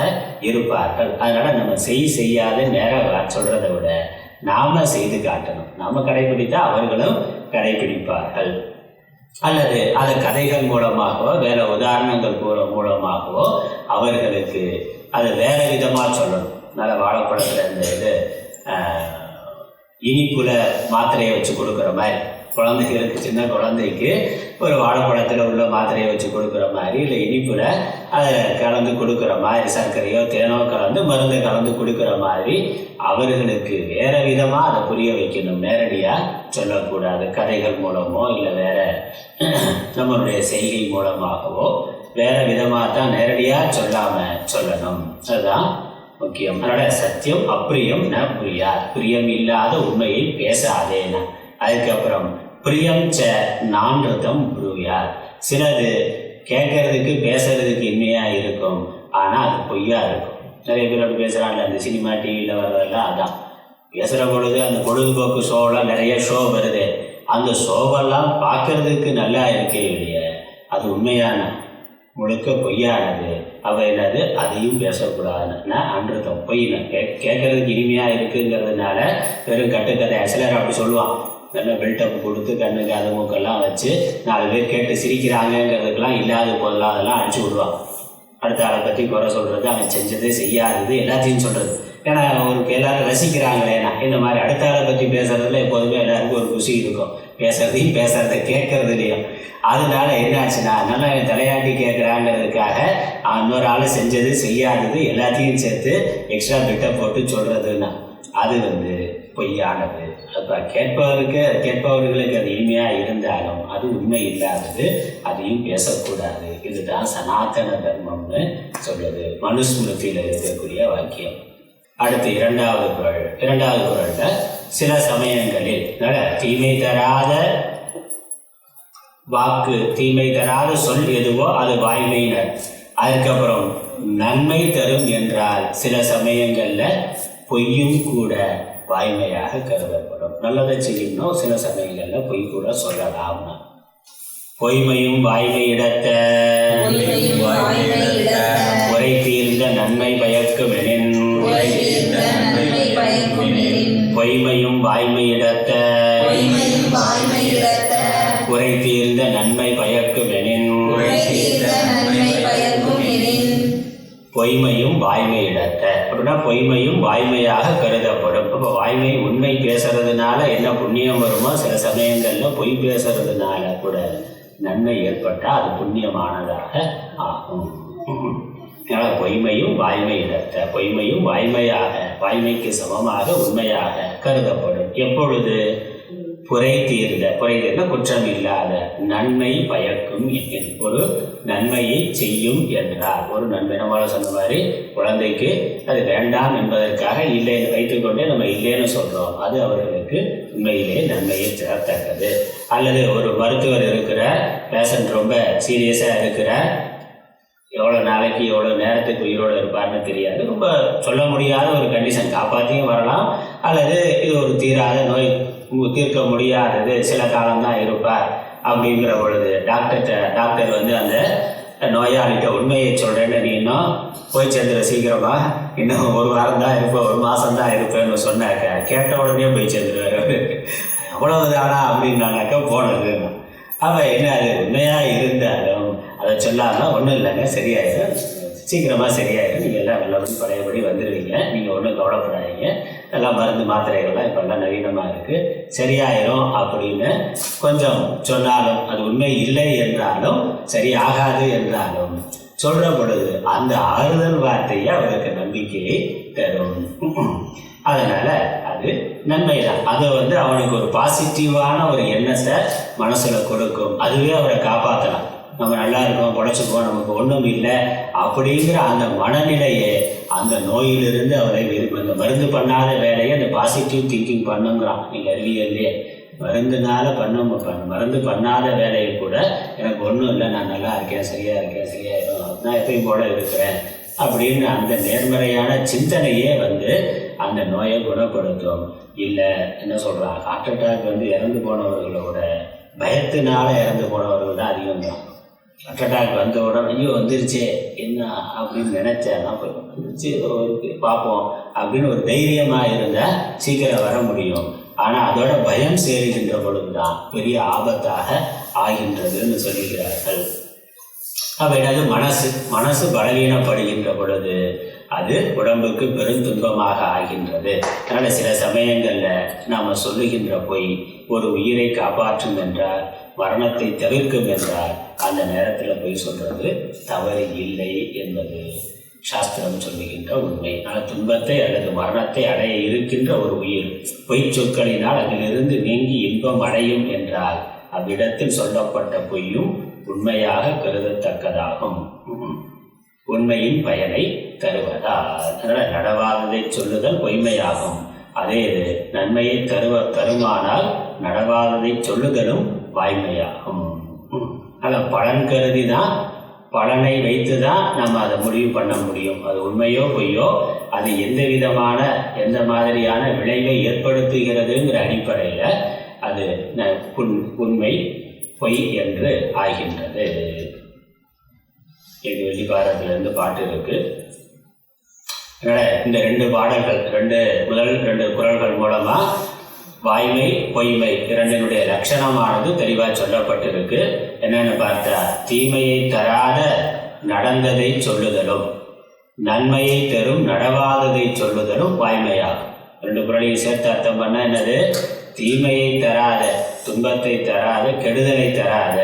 இருப்பார்கள். அதனால் நம்ம செய்யாத நேராக சொல்கிறத விட நாம் செய்து காட்டணும். நாம் கடைபிடித்தா அவர்களும் கடைபிடிப்பார்கள். அல்லது அதை கதைகள் மூலமாகவோ வேற உதாரணங்கள் மூலமாகவோ அவர்களுக்கு அதை வேற விதமாக சொல்லணும். நல்ல வாழைப்பழத்தில் இந்த இனிப்புல மாத்திரையை வச்சு கொடுக்குற மாதிரி, குழந்தைகளுக்கு சின்ன குழந்தைக்கு ஒரு வாழைப்பழத்தில் உள்ள மாத்திரையை வச்சு கொடுக்குற மாதிரி, இல்லை இனிப்புல அதை கலந்து கொடுக்குற மாதிரி, சர்க்கரையோ தேனோ கலந்து மருந்தை கலந்து கொடுக்குற மாதிரி அவர்களுக்கு வேற விதமாக அதை புரிய வைக்கணும். நேரடியாக சொல்லக்கூடாது. கதைகள் மூலமோ இல்லை வேற நம்மளுடைய செய்கை மூலமாகவோ வேற விதமாக தான் நேரடியாக சொல்லாமல் சொல்லணும். அதுதான் முக்கியம். அதனால் சத்தியம் அப்பிரியம் ந புரியார், பிரியம் இல்லாத உண்மையை பேசாதேனா. அதுக்கப்புறம் பிரியம் ச நான்ருதம் புரியார், சிலது கேட்கறதுக்கு பேசுறதுக்கு இன்மையாக இருக்கும், ஆனால் அது பொய்யா இருக்கும். நிறைய பேர் அப்படி பேசுகிறாங்க. அந்த சினிமா டிவியில் வர்றதெல்லாம் அதான் பேசுகிற பொழுது அந்த பொழுதுபோக்கு ஷோவெல்லாம் நிறைய ஷோ வருது. அந்த ஷோவெல்லாம் பார்க்கறதுக்கு நல்லா இருக்கே இல்லையே, அது உண்மையான முழுக்க பொய்யானது. அவ என்னது? அதையும் பேசக்கூடாதுன்னா அன்றுதம் பொய்னா கேட்கறதுக்கு இனிமையாக இருக்குங்கிறதுனால வெறும் கட்டுக்கதை சிலர் அப்படி சொல்லுவான். நல்ல பில்டப் கொடுத்து கண்ணுக்கு அது மூக்கெல்லாம் வச்சு 4 பேர் கேட்டு சிரிக்கிறாங்கங்கிறதுக்கெல்லாம் இல்லாத போதெல்லாம் அதெல்லாம் அடிச்சு விடுவான். அடுத்த ஆளை பற்றி குறை சொல்கிறது, அவன் செஞ்சது செய்யாதது எல்லாத்தையும் சொல்கிறது. ஏன்னா அவருக்கு எல்லாரும் ரசிக்கிறாங்களேனா இந்த மாதிரி அடுத்த ஆளை பற்றி பேசுறதுல எப்போதுமே எல்லாருக்கும் ஒரு குஷி இருக்கும். பேசுறதை கேட்கறதுலையும். அதனால என்ன ஆச்சுன்னா, நல்லா தலையாட்டி கேட்குறாங்கிறதுக்காக இன்னொரு ஆள் செஞ்சது செய்யாதது எல்லாத்தையும் சேர்த்து எக்ஸ்ட்ரா பிட்டை போட்டு சொல்கிறதுன்னா அது பொய்யானது. அப்போ கேட்பவர்களுக்கு அது இனிமையாக இருந்தாலும் அது உண்மை இல்லாதது, அதையும் பேசக்கூடாது. இதுதான் சனாதன தர்மம்னு சொல்லுது, மனுஸ்மிருதியில் இருக்கக்கூடிய வாக்கியம். அடுத்து இரண்டாவது குறளில் சில சமயங்களில் தீமை தராத வாக்கு, தீமை தராத சொல் எதுவோ அது வாய்மையினர். அதுக்கப்புறம் நன்மை தரும் என்றால் சில சமயங்களில் பொய்யும் கூட வாய்மையாக கருதப்படும். நல்லதை செய்யணும், சில சமயங்களில் பொய் கூட சொல்லலாம்னா. பொய்மையும் வாய்மை இடத்த உரை தீர்ந்த நன்மை பயக்குமெனின் குறை தீர்ந்த நன்மை பயக்குமெனின் பொய்மையும் வாய்மையிடத்த பொய்மையும் வாய்மையிடத்த குறை தீர்ந்த நன்மை பயக்குமெனின் குறை தீர்ந்த நன்மை பயக்குமெனின் பொய்மையும் வாய்மையிடத்த அப்படின்னா பொய்மையும் வாய்மையாக கருதப்படும். இப்போ வாய்மை உண்மை பேசுறதுனால என்ன புண்ணியம் வருமோ சில சமயங்கள்ல பொய் பேசுறதுனால கூட நன்மை ஏற்பட்டால் அது புண்ணியமானதாக ஆகும். பொய்மையும் வாய்மையிடத்த பொய்மையும் வாய்மைக்கு சமமாக உண்மையாக கருதப்படும். எப்பொழுது குறை தீர்ந்த குற்றம் இல்லாத நன்மை பயக்கும் ஒரு நன்மையை செய்யும் என்றார். ஒரு நன்மை நம்மளால சொன்ன மாதிரி குழந்தைக்கு அது வேண்டாம் என்பதற்காக இல்லைன்னு வைத்துக்கொண்டே நம்ம இல்லைன்னு சொல்றோம். அது அவர்களுக்கு உண்மையிலே நன்மையை தரத்தக்கது. அல்லது ஒரு மருத்துவர் இருக்கிறார், பேஷண்ட் ரொம்ப சீரியஸாக இருக்கிறார், எவ்வளோ நாளைக்கு எவ்வளோ நேரத்துக்கு உயிரோடு இருப்பார்னு தெரியாது, ரொம்ப சொல்ல முடியாத ஒரு கண்டிஷன், காப்பாற்றியும் வரலாம் அல்லது இது ஒரு தீராத நோய், தீர்க்க முடியாதது, சில காலம்தான் இருப்பார். அப்படிங்கிற பொழுது டாக்டர் வந்து அந்த நோயாளிகிட்ட உண்மையை சொல்கிறேன்னு நீ இன்னும் போய் சேர்ந்துட சீக்கிரமா, இன்னும் ஒரு வாரம் தான் இருப்பேன், ஒரு மாதம் தான் இருப்பேன்னு சொன்னாக்க கேட்ட உடனே போய் சேர்ந்துருவார். அவ்வளவுதானா அப்படின்னாக்கா போனது. அப்போ என்ன அது உண்மையாக இருந்தாலும் அதை சொல்லாமல் ஒன்றும் இல்லைங்க சரியாயிடும், சீக்கிரமாக சரியாயிடும், நீங்கள் எல்லாம் நல்லபடி பழையபடி வந்துடுவீங்க, நீங்கள் ஒன்றும் கவலைப்படாதீங்க, எல்லாம் மருந்து மாத்திரைகள்லாம் இப்போல்லாம் நவீனமாக இருக்குது, சரியாயிரும் அப்படின்னு கொஞ்சம் சொன்னாலும் அது உண்மை இல்லை என்றாலும் சரியாகாது என்றாலும் சொல்கிற பொழுது அந்த ஆறுதல் வார்த்தையை அவருக்கு நம்பிக்கையை தரும். அதனால் அது நன்மை தான். அது வந்து அவனுக்கு ஒரு பாசிட்டிவான ஒரு எண்ணத்தை மனசில் கொடுக்கும். அதுவே அவரை காப்பாற்றலாம். நம்ம நல்லா இருக்கோம், பொழைச்சிப்போம், நமக்கு ஒன்றும் இல்லை அப்படிங்கிற அந்த மனநிலையை அந்த நோயிலிருந்து அவரை அந்த மருந்து பண்ணாத வேலையை அந்த பாசிட்டிவ் திங்கிங் பண்ணுங்கிறான். நீங்கள் அறிவியல்லையே மருந்துனால மருந்து பண்ணாத வேலையை கூட எனக்கு ஒன்றும் இல்லை, நான் நல்லா இருக்கேன், சரியாயிடும், நான் எப்பயும் போல இருக்கிறேன் அப்படின்னு அந்த நேர்மறையான சிந்தனையே வந்து அந்த நோயை குணப்படுத்தும். இல்லை என்ன சொல்கிறாங்க, ஹார்ட் அட்டாக் வந்து இறந்து போனவர்களோட பயத்தினால இறந்து போனவர்கள் தான் அதிகம் தான். ஹார்ட் அட்டாக் வந்த உடனே ஐயோ வந்துருச்சே என்ன அப்படின்னு நினச்சேன்னா வந்துருச்சு ஏதோ இருக்குது பார்ப்போம் அப்படின்னு ஒரு தைரியமாக இருந்தால் சீக்கிரம் வர முடியும். ஆனால் அதோட பயம் சேருகின்ற பொழுது தான் பெரிய ஆபத்தாக ஆகின்றதுன்னு சொல்லுகிறார்கள். அப்போ என்னது மனசு பலவீனப்படுகின்ற பொழுது அது உடம்புக்கு பெருந்துன்பமாக ஆகின்றது. அதனால் சில சமயங்களில் நாம் சொல்லுகின்ற பொய் ஒரு உயிரை காப்பாற்றும் என்றால், மரணத்தை தவிர்க்கும் என்றால், அந்த நேரத்தில் பொய் சொல்றது தவறு இல்லை என்பது சாஸ்திரம் சொல்லுகின்ற உண்மை. ஆனால் துன்பத்தை அல்லது மரணத்தை அடைய இருக்கின்ற ஒரு உயிர் பொய் சொற்களினால் அதிலிருந்து நீங்கி இன்பம் அடையும் என்றால் அவ்விடத்தில் சொல்லப்பட்ட பொய்யும் உண்மையாக கருதத்தக்கதாகும். உண்மையின் பயனை தருவதால் அதனால் நடவாததை சொல்லுதல் பொய்மையாகும். அதே இது நன்மையை தருமானால் நடவாததை சொல்லுதலும் வாய்மையாகும். அதில் பலன் கருதி தான், பலனை வைத்து தான் நம்ம அதை முடிவு பண்ண முடியும். அது உண்மையோ பொய்யோ, அது எந்த மாதிரியான விளைவை ஏற்படுத்துகிறதுங்கிற அடிப்படையில் அது உண்மை பொய் என்று ஆகின்றது. எங்கள் வெளிப்பாரத்திலிருந்து பாட்டு இருக்கு. இந்த 2 பாடல்கள், முதல் 2 குறள்கள் மூலமா வாய்மை பொய்மை இரண்டினுடைய லட்சணமானது தெளிவாக சொல்லப்பட்டிருக்கு. என்னன்னு பார்த்தா, தீமையை தராத நடந்ததை சொல்லுதலும் நன்மையை தரும் நடவாததை சொல்லுதலும் வாய்மையாகும். 2 குறளையும் சேர்த்து அர்த்தம் பண்ண என்னது, தீமையை தராத, துன்பத்தை தராத, கெடுதலை தராத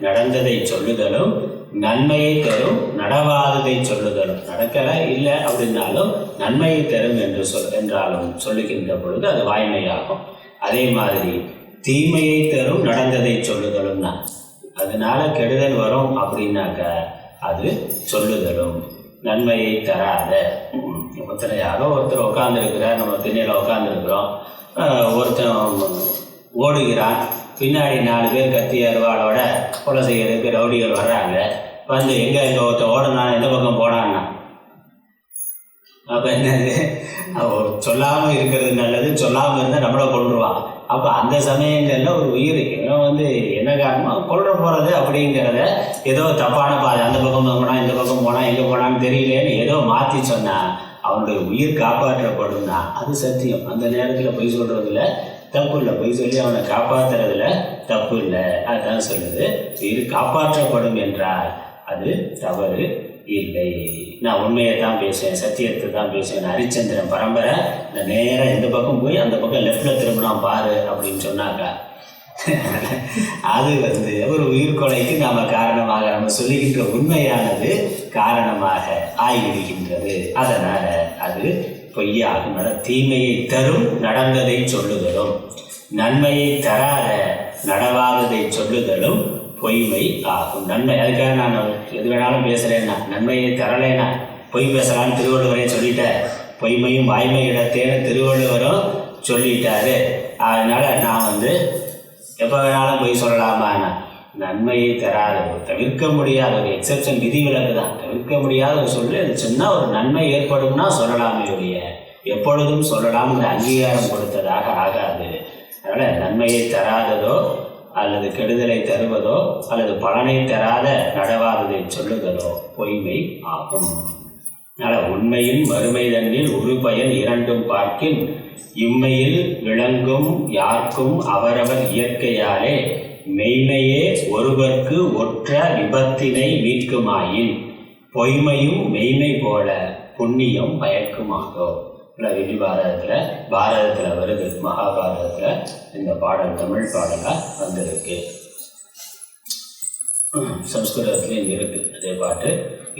நடந்ததை சொல்லுதலும் நன்மையை தரும் நடவாததை சொல்லுதலும். நடக்கல இல்லை அப்படின்னாலும் நன்மையை தரும் என்றாலும் சொல்லுகின்ற பொழுது அது வாய்மையாகும். அதே மாதிரி தீமையை தரும் நடந்ததை சொல்லுதலும் தான். அதனால கெடுதல் வரும் அப்படின்னாக்க அது சொல்லுதலும். நன்மையை தராத யாரோ ஒருத்தர் உட்காந்துருக்கிறார், நம்ம திண்ணையில் உட்காந்துருக்குறோம், ஒருத்தன் ஓடுகிறான், பின்னாடி 4 பேர் கத்தி அருவாளோட கொலை செய்யறதுக்கு ரவுடிகள் வர்றாங்க. வந்து எங்கே ஒருத்தன் ஓடனான், எந்த பக்கம் போனான்னா, அப்போ என்னது, சொல்லாமல் இருக்கிறது நல்லது, சொல்லாமல் இருந்தால் நம்மளை கொண்டுருவான். அப்போ அந்த சமயங்களில் ஒரு உயிர் இவன் வந்து என்ன காரணமாக கொல்ற போகிறது அப்படிங்கிறத ஏதோ தப்பான பாதை, அந்த பக்கம் போனால் இந்த பக்கம் போனால் எங்கே போனான்னு தெரியலேன்னு ஏதோ மாற்றி சொன்னான், அவனுடைய உயிர் காப்பாற்றப்படும்னா அது சத்தியம். அந்த நேரத்தில் பொய் சொல்கிறதுல தப்பு இல்லை, பொய் சொல்லி அவனை காப்பாற்றுறதுல தப்பு இல்லை. அதுதான் சொல்லுது, உயிர் காப்பாற்றப்படும் என்றால் அது தவறு இல்லை. நான் உண்மையை தான் பேசுவேன், சத்தியத்தை தான் பேசுவேன். ஹரிச்சந்திரன் பரம்பரை நான் நேராக இந்த பக்கம் போய் அந்த பக்கம் லெஃப்டில் திரும்பினா பாரு அப்படின்னு சொன்னாக்கா அது வந்து ஒரு உயிர்கொலைக்கு நாம் காரணமாக நம்ம சொல்லுகின்ற உண்மையானது காரணமாக ஆகிவிடுகின்றது. அதனால் அது பொய்யாகும். தீமையை தரும் நடந்ததை சொல்லுதலும், நன்மையை தராத நடவாததை சொல்லுதலும் பொய்மை ஆகும். நன்மை, அதுக்காக நான் எது வேணாலும் பேசுகிறேன்னா, நன்மையை தரலைன்னா பொய் பேசலான்னு திருவள்ளுவரே சொல்லிட்டார். பொய்மையும் வாய்மை இடத்தேன்னு திருவள்ளுவரும் சொல்லிட்டாரு. அதனால் நான் வந்து எப்போ வேணாலும் பொய் சொல்லலாமாண்ணா, நன்மையை தராத தவிர்க்க முடியாத ஒரு எக்ஸப்ஷன், விதிவிலக்கு தான், தவிர்க்க முடியாத ஒரு சொல்லி அது சின்ன ஒரு நன்மை ஏற்படும்னா சொல்லலாமே ஒழிய எப்பொழுதும் சொல்லலாம் இந்த அங்கீகாரம் கொடுத்ததாக ஆகாது. அதனால் நன்மையை தராததோ அல்லது கெடுதலை தருவதோ அல்லது பலனை தராத நடவாததை சொல்லுதலோ பொய்மை ஆகும். அதனால் உண்மையின் மறுமை தன்னில் ஒரு பயன் இரண்டும் பார்க்கின் இம்மையில் விளங்கும் யார்க்கும் அவரவர் இயற்கையாலே மெய்மையே ஒருவர்க்கு ஒற்ற விபத்தினை மீட்குமாயின் பொய்மையும் மெய்மை போல புண்ணியம் பயக்குமாகோ. வெளி பாரதத்தில் வருது, மகாபாரதத்தில் இந்த பாடல் தமிழ் பாடலாக வந்திருக்கு. சம்ஸ்கிருதத்துலேயும் இருக்குது, அதே பாட்டு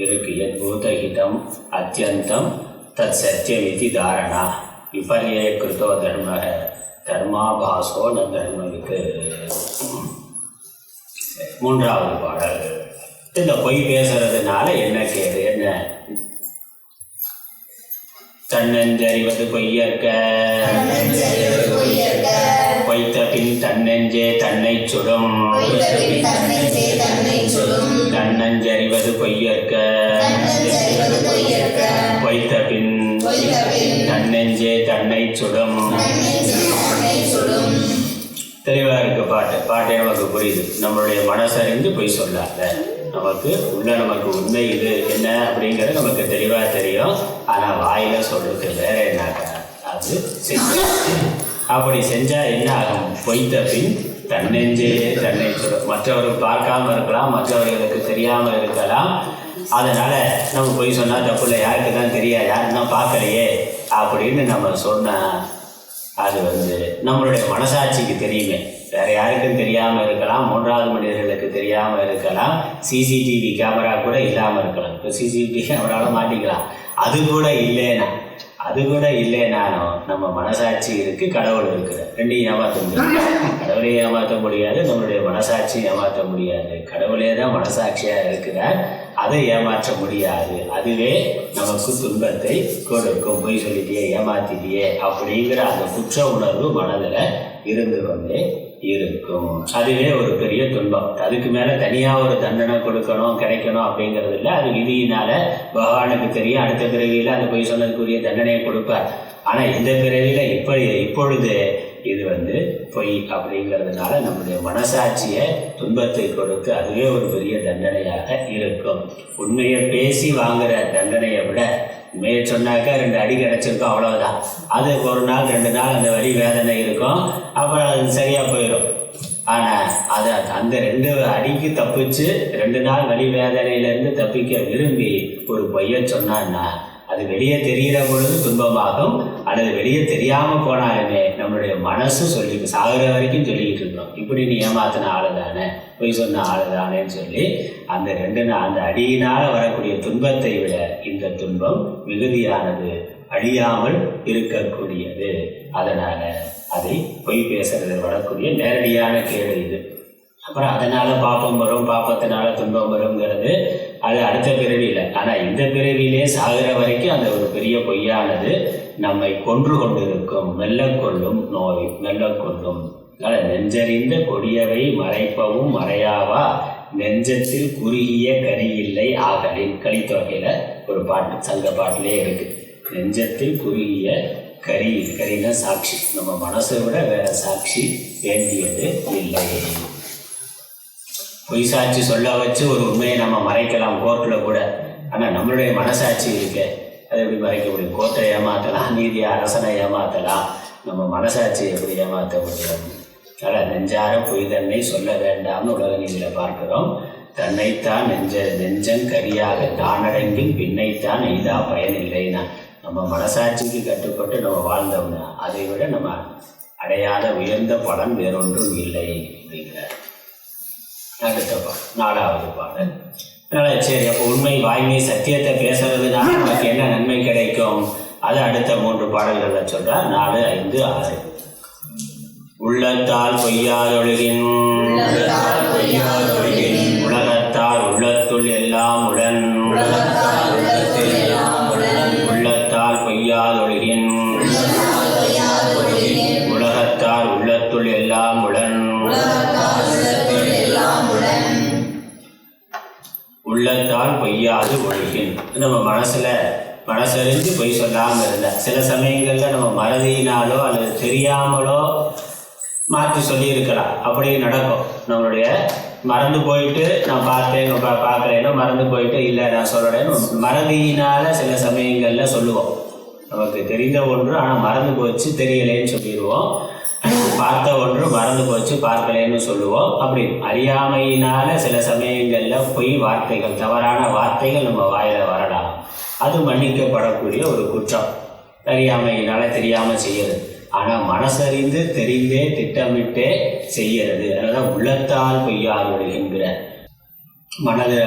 இருக்கு. எத் பூதஹிதம் அத்தியந்தம் தத் சத்தியமிதி தாரணா விபர்யே கிருதோ தர்ம தர்மாபாசோ ந தர்மவித்து. மூன்றாவது பாடல், இந்த பொய் பேசுறதுனால என்ன கேடு, என்ன தன்னெஞ்சறிவது பொய்யற்க பொய்த்த பின் தன்னெஞ்சே தன்னை சுடும். தன்னஞ்சறிவது பொய்யற்க பொய்த்த பின் தன்னெஞ்சே தன்னை சுடும். தெளிவாக இருக்கு பாட்டே நமக்கு புரியுது. நம்மளுடைய மனசறிந்து பொய் சொல்லாத, நமக்கு நமக்கு உண்மை இது என்ன அப்படிங்கிறது நமக்கு தெளிவாக தெரியும். ஆனால் வாயில சொல்றது வேற என்னாக்கா அது அப்படி செஞ்சால் என்ன ஆகும், பொய்த்த பின் தன்னெஞ்சே தன்னை சொல்லும். மற்றவர்கள் பார்க்காம இருக்கலாம், மற்றவர்களுக்கு தெரியாமல் இருக்கலாம். அதனால் நம்ம பொய் சொன்னால் தப்பு இல்லை, யாருக்கு தான் தெரியாது, யாருக்கு தான் பார்க்கலையே அப்படின்னு நம்ம சொன்னால் அது வந்து நம்மளுடைய மனசாட்சிக்கு தெரியுமே. வேறு யாருக்கும் தெரியாமல் இருக்கலாம், மூன்றாவது மனிதர்களுக்கு தெரியாமல் இருக்கலாம், சிசிடிவி கேமரா கூட இல்லாமல் இருக்கலாம். இப்போ சிசிடிவி கேமராவில் மாட்டிக்கலாம். அது கூட இல்லைனாலும் நம்ம மனசாட்சி இருக்குது, கடவுள் இருக்குது. ரெண்டையும் ஏமாற்ற முடியாது. கடவுளையும் ஏமாற்ற முடியாது, நம்மளுடைய மனசாட்சியும் ஏமாற்ற முடியாது. கடவுளே தான் மனசாட்சியாக இருக்கிறார், அதை ஏமாற்ற முடியாது. அதுவே நமக்கு துன்பத்தை கொடுக்கும். பொய் சொல்லிட்டியே, ஏமாத்திட்டியே அப்படிங்கிற அந்த குற்ற உணர்வு மனதில் இருந்து கொண்டே இருக்கும். அதுவே ஒரு பெரிய துன்பம். அதுக்கு மேலே தனியாக ஒரு தண்டனை கிடைக்கணும் அப்படிங்கிறது இல்லை. அது விதியினால பகவானுக்கு தெரியும். அடுத்த பிறவியில் அந்த பொய் சொன்னதுக்குரிய தண்டனையை கொடுப்பார். ஆனால் இந்த பிறவியில் இப்பொழுது இது வந்து பொய் அப்படிங்கிறதுனால நம்முடைய மனசாட்சியை துன்பத்தை கொடுத்து அதுவே ஒரு பெரிய தண்டனையாக இருக்கும். உண்மையை பேசி வாங்குற தண்டனையை விட உண்மையை சொன்னாக்கா 2 அடி கிடச்சிருக்கோம், அவ்வளோதான். அது ஒரு நாள் 2 நாள் அந்த வலி வேதனை இருக்கும், அப்புறம் அது சரியாக போயிடும். ஆனால் அதை அந்த 2 அடிக்கு தப்பிச்சு 2 நாள் வலி வேதனையிலேருந்து தப்பிக்க விரும்பி ஒரு பொய்யை சொன்னான்னா அது வெளியே தெரிகிற பொழுது துன்பமாகும். அல்லது வெளியே தெரியாமல் போனாலுமே நம்மளுடைய மனசு சொல்லி சாகுற வரைக்கும் சொல்லிக்கிட்டு இருக்கணும், இப்படி நீ ஏமாத்தின ஆளு தானே, பொய் சொன்ன ஆளு தானேன்னு சொல்லி அந்த 2 நாள் அந்த அடியினால் வரக்கூடிய துன்பத்தை விட இந்த துன்பம் மிகுதியானது, அழியாமல் இருக்கக்கூடியது. அதனால் அதை பொய் பேசுறது வரக்கூடிய நேரடியான கேடு இது. அப்புறம் அதனால் பாப்பம் வரும், பாப்பத்தினால துன்பம் வருங்கிறது அது அடுத்த பிறவியில். ஆனால் இந்த பிறவியிலே சாகிற வரைக்கும் அந்த ஒரு பெரிய பொய்யானது நம்மை கொன்று கொண்டிருக்கும். மெல்ல கொள்ளும் நோய் மெல்ல கொள்ளும். அதனால் நெஞ்சறிந்த கொடியவை மறைப்பவும் மறையாவா நெஞ்சத்தில் குறுகிய கரியில்லை ஆகலின். கலித்தொகையில் ஒரு பாட்டு, சங்க பாட்டிலே இருக்குது. நெஞ்சத்தில் குறுகிய கரின்னா சாட்சி. நம்ம மனசை விட வேற சாட்சி வேண்டியது இல்லை. பொய் சாட்சி சொல்ல வச்சு ஒரு உண்மையை நம்ம மறைக்கலாம் கோர்ட்டில் கூட. ஆனால் நம்மளுடைய மனசாட்சி இருக்கு, அதை எப்படி மறைக்க முடியும்? கோர்ட்டை ஏமாற்றலாம், நீதி அரசனை ஏமாற்றலாம், நம்ம மனசாட்சி எப்படி ஏமாற்ற முடியும்? அதனால் நெஞ்சார பொய் தன்னை சொல்ல வேண்டாம்னு உலக நீதியில் பார்க்கிறோம். தன்னைத்தான் நெஞ்சம் கரியாக தானடங்கின் பின்னைத்தான் எய்தா பயனில்லைன்னா நம்ம மனசாட்சிக்கு கட்டுப்பட்டு நம்ம வாழ்ந்தோம்னா அதை விட நம்ம அடையாத உயர்ந்த பலன் வேறொன்றும் இல்லை அப்படிங்கிறார். அடுத்த பாடல், 4வது பாடல். அதனால் சரி, அப்போ உண்மை வாய்மை சத்தியத்தை பேசுறதுனால நமக்கு என்ன நன்மை கிடைக்கும்? அது அடுத்த 3 பாடல்களில் சொல்றார். 4, 5, 6. உள்ளத்தால் பொய்யாதொழுகின் உலகத்தார் உள்ளத்துள் எல்லாம் உடன். உள்ளத்தால் பொய்யாதொழுகின் உலகத்தார் உள்ளத்துள் எல்லாம் உடன். உள்ளத்தால் பொய்யாது ஒழுகின். நம்ம மனசறிஞ்சு பொய் சொல்லாமல் இருந்த சில சமயங்களில் நம்ம மறதியினாலோ அல்லது தெரியாமலோ மாற்றி சொல்லியிருக்கலாம். அப்படி நடக்கும். நம்மளுடைய மறந்து போயிட்டு நான் பார்க்குறேன்னா மறந்து போயிட்டு இல்லை நான் சொல்லறேன்னு மறதியினால் சில சமயங்களில் சொல்லுவோம். நமக்கு தெரிந்த ஒன்று ஆனால் மறந்து போச்சு தெரியலேன்னு சொல்லிடுவோம். பார்த்த ஒன்று மறந்து போச்சு பார்க்கலேன்னு சொல்லுவோம். அப்படி அறியாமையினால் சில சமயங்களில் பொய் வார்த்தைகள், தவறான வார்த்தைகள் நம்ம வாயில் வரலாம். அது மன்னிக்கப்படக்கூடிய ஒரு குற்றம். அறியாமையினால் தெரியாமல் செய்யறது. ஆனால் மனசறிந்து தெரிந்தே திட்டமிட்டே செய்யறது. அதனால் உள்ளத்தால் பொய்யால் விடுகின்ற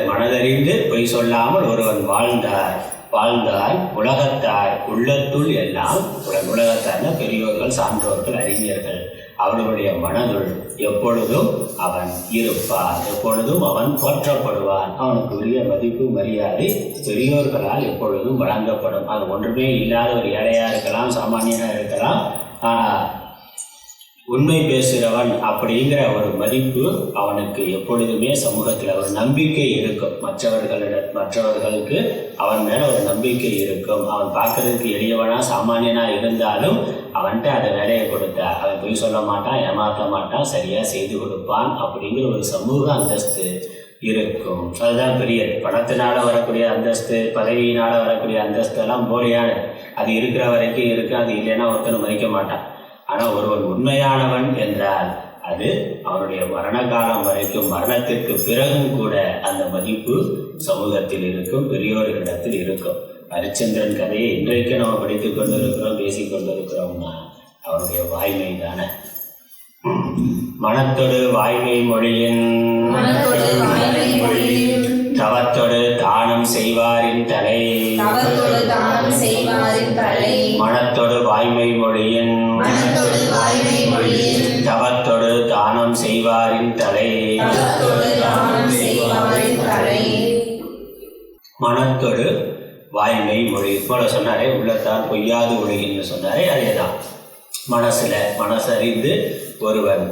மனதறிந்து பொய் சொல்லாமல் ஒருவன் வாழ்ந்தால் உலகத்தார் உள்ளத்துள் எல்லாம் உலகத்தார்னா பெரியோர்கள், சான்றோர்கள், அறிஞர்கள், அவர்களுடைய மனதுள் எப்பொழுதும் அவன் இருப்பான், எப்பொழுதும் அவன் போற்றப்படுவான். அவனுக்கு உரிய மதிப்பு மரியாதை பெரியோர்களால் எப்பொழுதும் வழங்கப்படும். அது ஒன்றுமே இல்லாத ஒரு ஏழையாக இருக்கலாம், சாமானியனாக இருக்கலாம். ஆனால் உண்மை பேசுகிறவன் அப்படிங்கிற ஒரு மதிப்பு அவனுக்கு எப்பொழுதுமே சமூகத்தில் ஒரு நம்பிக்கை இருக்கும். மற்றவர்களுக்கு அவன் மேலே ஒரு நம்பிக்கை இருக்கும். அவன் பார்க்கறதுக்கு எளியவனா சாமானியனாக இருந்தாலும் அவன்கிட்ட அந்த வேலையை கொடுத்தா அவன் பொய் சொல்ல மாட்டான், ஏமாற்ற மாட்டான், சரியாக செய்து கொடுப்பான். அப்படிங்கிற ஒரு சமூக அந்தஸ்து இருக்கும். அதுதான் பெரிய பணத்தினால் வரக்கூடிய அந்தஸ்து, பதவியினால் வரக்கூடிய அந்தஸ்து எல்லாம் போலியானது. அது இருக்கிற வரைக்கும் இருக்கு, அது இல்லைன்னா ஒருத்தனை மதிக்க மாட்டான். ஆனால் ஒருவன் உண்மையானவன் என்றால் அது அவனுடைய மரண காலம் வரைக்கும், மரணத்திற்கு பிறகும் கூட அந்த மதிப்பு சமூகத்தில் இருக்கும், பெரியோர்களிடத்தில் இருக்கும். ஹரிச்சந்திரன் கதையை இன்றைக்கு நம்ம படித்து கொண்டிருக்கிறோம், பேசிக் கொண்டிருக்கிறோம்னா அவனுடைய வாய்மை தானே. மனத்தொடு வாய்மை மொழியின் தவத்தொடு தானம் செய்வாரின் தலை. மனத்தொடு வாய்மை மொழியின் தவத்தொடு தானம் செய்வாரின் தலை. மனத்தொடு வாய்மை மொழி போல சொன்னாரே, உள்ளத்தால் பொய்யாது ஒழுகின்னு சொன்னாரே, அதேதான். மனசறிந்து ஒருவன்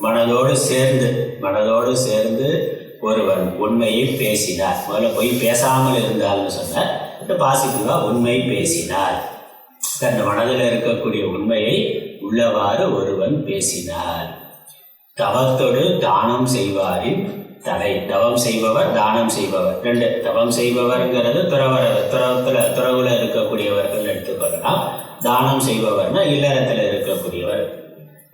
மனதோடு சேர்ந்து ஒருவன் உண்மையை பேசினார். முதல்ல பொய் பேசாமல் இருந்தால்னு சொன்னார். பாசிட்டிவாக உண்மை பேசினார். தன் மனதில் இருக்கக்கூடிய உண்மையை உள்ளவாறு ஒருவன் பேசினார். தவத்தொடு தானம் செய்வாரின் தலை. தவம் செய்பவர், தானம் செய்பவர், 2. தவம் செய்பவர்ங்கிறது துறவுல இருக்கக்கூடியவர்கள் எடுத்துக்கொள்ளலாம். தானம் செய்பவர்னா இல்லறத்தில் இருக்கக்கூடியவர்.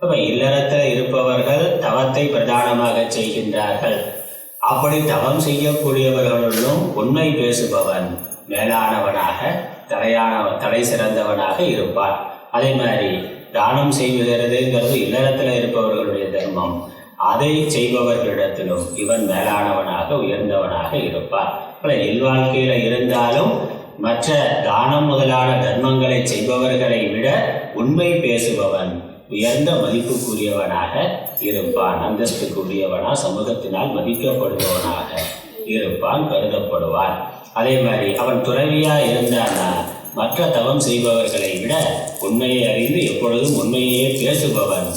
அப்போ இல்லறத்தில் இருப்பவர்கள் தவத்தை பிரதானமாக செய்கின்றார்கள். அப்படி தவம் செய்யக்கூடியவர்களும் உண்மை பேசுபவன் மேலானவனாக, தலை சிறந்தவனாக இருப்பார். அதே மாதிரி தானம் செய்வதுங்கிறது இல்லறத்தில் இருப்பவர்களுடைய தர்மம். அதை செய்பவர்களிடத்திலும் இவன் மேலானவனாக, உயர்ந்தவனாக இருப்பார். இல்வாழ்க்கையில இருந்தாலும் மற்ற தானம் முதலான தர்மங்களை செய்பவர்களை விட உண்மை பேசுபவன் உயர்ந்த மதிப்புக்குரியவனாக இருப்பான். அந்தஸ்துக்குரியவனாக, சமூகத்தினால் மதிக்கப்படுபவனாக இருப்பான், கருதப்படுவான். அதே மாதிரி அவன் துறவியா இருந்தான்னா மற்ற தவம் செய்பவர்களை விட உண்மையை அறிந்து எப்பொழுதும் உண்மையே பேசுபவன்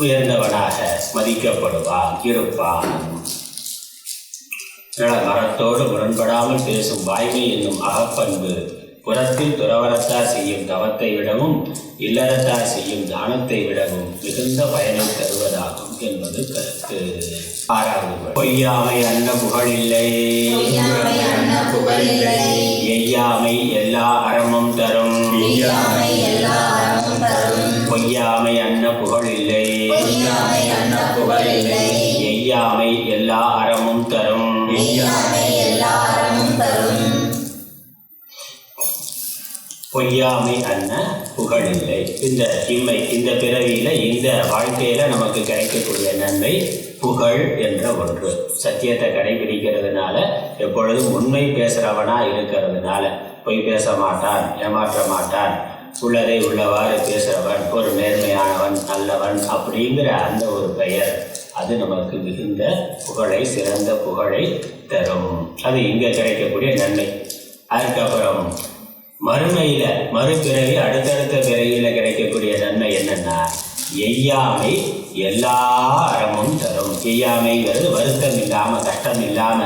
உயர்ந்தவனாக மதிக்கப்படுவான், இருப்பான். மரத்தோடு முரண்படாமல் பேசும் வாய்மை என்னும் அகப்பண்பு புறத்தில் துறவரத்தார் செய்யும் தவத்தை விடவும் இல்லறத்தார் செய்யும் தானத்தை விடவும் மிகுந்த பயனை தருவதாகும் என்பது கருத்து. 6வது பொய்யாமை அன்ன புகழில்லை, எய்யாமை எல்லா அறமும் தரும். பொய்யாமை அன்ன புகழில்லை, எய்யாமை எல்லா அறமும் தரும். பொய்யாமை அன்ன புகழில்லை. இந்த பிறவியில இந்த வாழ்க்கையில நமக்கு கிடைக்கக்கூடிய நன்மை புகழ் என்ற ஒன்று. சத்தியத்தை கடைபிடிக்கிறதுனால, எப்பொழுதும் உண்மை பேசுறவனா இருக்கிறதுனால, பொய் பேச மாட்டான், ஏமாற்ற மாட்டான், உள்ளதை உள்ளவாறு பேசுறவன், ஒரு நேர்மையானவன், நல்லவன் அப்படிங்கிற அந்த ஒரு பெயர் அது நமக்கு மிகுந்த புகழை, சிறந்த புகழை தரும். அது இங்கே கிடைக்கக்கூடிய நன்மை. அதுக்கப்புறம் மறுமையில, மறுபிறவி, அடுத்தடுத்த பிறவியில கிடைக்கக்கூடிய நன்மை என்னன்னா, எய்யாமை எல்லா அறமும் தரும். எய்யாமைங்கிறது வருத்தம் இல்லாம, கஷ்டம் இல்லாம,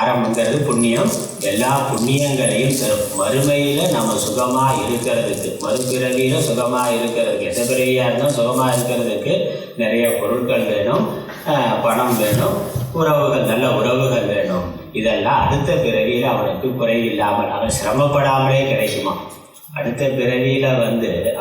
அறம்ங்கிறது புண்ணியம், எல்லா புண்ணியங்களையும் தரும். மறுமையில நம்ம சுகமா இருக்கிறதுக்கு, மறுபிறவியில சுகமா இருக்கிறதுக்கு, எந்த பிறவியா இருந்தாலும் சுகமா இருக்கிறதுக்கு நிறைய பொருட்கள் வேணும், பணம் வேணும், உறவுகள், நல்ல உறவுகள் வேணும். இதெல்லாம் அடுத்த பிறவியில அவனுக்கு குறைவில்லாமல், அவன் சிரமப்படாமலே கிடைக்குமா. அடுத்த பிறவியில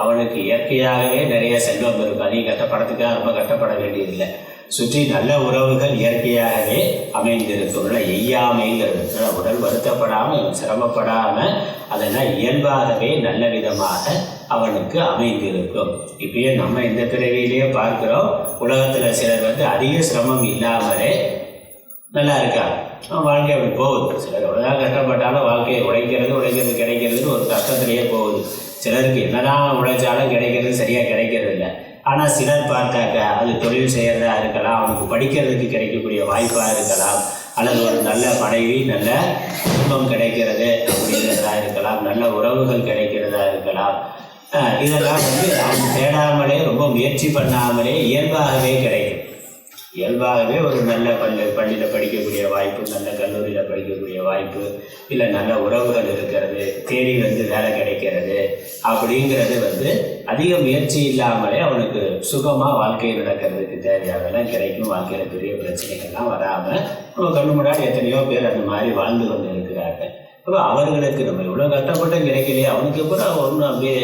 அவனுக்கு இயற்கையாகவே நிறைய செல்வம் இருக்கும். அதிக கஷ்டப்படத்துக்காக ரொம்ப கஷ்டப்பட வேண்டியதில்லை. சுற்றி நல்ல உறவுகள் இயற்கையாகவே அமைந்திருக்கும். எய்யாமைங்கிறது உடல் வருத்தப்படாமல், சிரமப்படாமல், அதெல்லாம் இயல்பாகவே நல்ல விதமாக அவனுக்கு அமைந்திருக்கும். இப்பயே நம்ம இந்த பிறவியிலேயே பார்க்கிறோம், உலகத்துல சிலர் அதிக சிரமம் இல்லாமலே நல்லா இருக்காங்க. வாழ்க்கை அப்படி போகுது. சிலர் எவ்வளோதான் கஷ்டப்பட்டாலும் வாழ்க்கையை உழைக்கிறது கிடைக்கிறது ஒரு கஷ்டத்திலேயே போகுது. சிலருக்கு என்னதான் உழைச்சாலும் கிடைக்கிறது சரியாக கிடைக்கிறது இல்லை. ஆனால் சிலர் பார்த்தாக்க அது தொழில் செய்கிறதா இருக்கலாம், அவனுக்கு படிக்கிறதுக்கு கிடைக்கக்கூடிய வாய்ப்பாக இருக்கலாம், அல்லது ஒரு நல்ல மனைவி, நல்ல குடும்பம் கிடைக்கிறது அப்படிங்கிறதா இருக்கலாம், நல்ல உறவுகள் கிடைக்கிறதா இருக்கலாம். இதெல்லாம் அவன் தேடாமலே, ரொம்ப முயற்சி பண்ணாமலே இயல்பாகவே கிடைக்கும். இயல்பாகவே ஒரு நல்ல பள்ளியில் படிக்கக்கூடிய வாய்ப்பு, நல்ல கல்லூரியில் படிக்கக்கூடிய வாய்ப்பு, இல்லை நல்ல உறவுகள் இருக்கிறது, தேடி வேலை கிடைக்கிறது அப்படிங்கிறது அதிக முயற்சி இல்லாமலே அவனுக்கு சுகமாக வாழ்க்கை நடக்கிறதுக்கு தேவையானதெல்லாம் கிடைக்கும். வாழ்க்கையில் பெரிய பிரச்சனைகள்லாம் வராமல் நம்ம கண்ணு முன்னாடி எத்தனையோ பேர் அந்த மாதிரி வாழ்ந்து கொண்டு இருக்கிறார்கள். அப்போ அவர்களுக்கு நம்ம இவ்வளோ கஷ்டப்பட்டு கிடைக்கலையே, அவனுக்கு கூட ஒன்றும் அப்படியே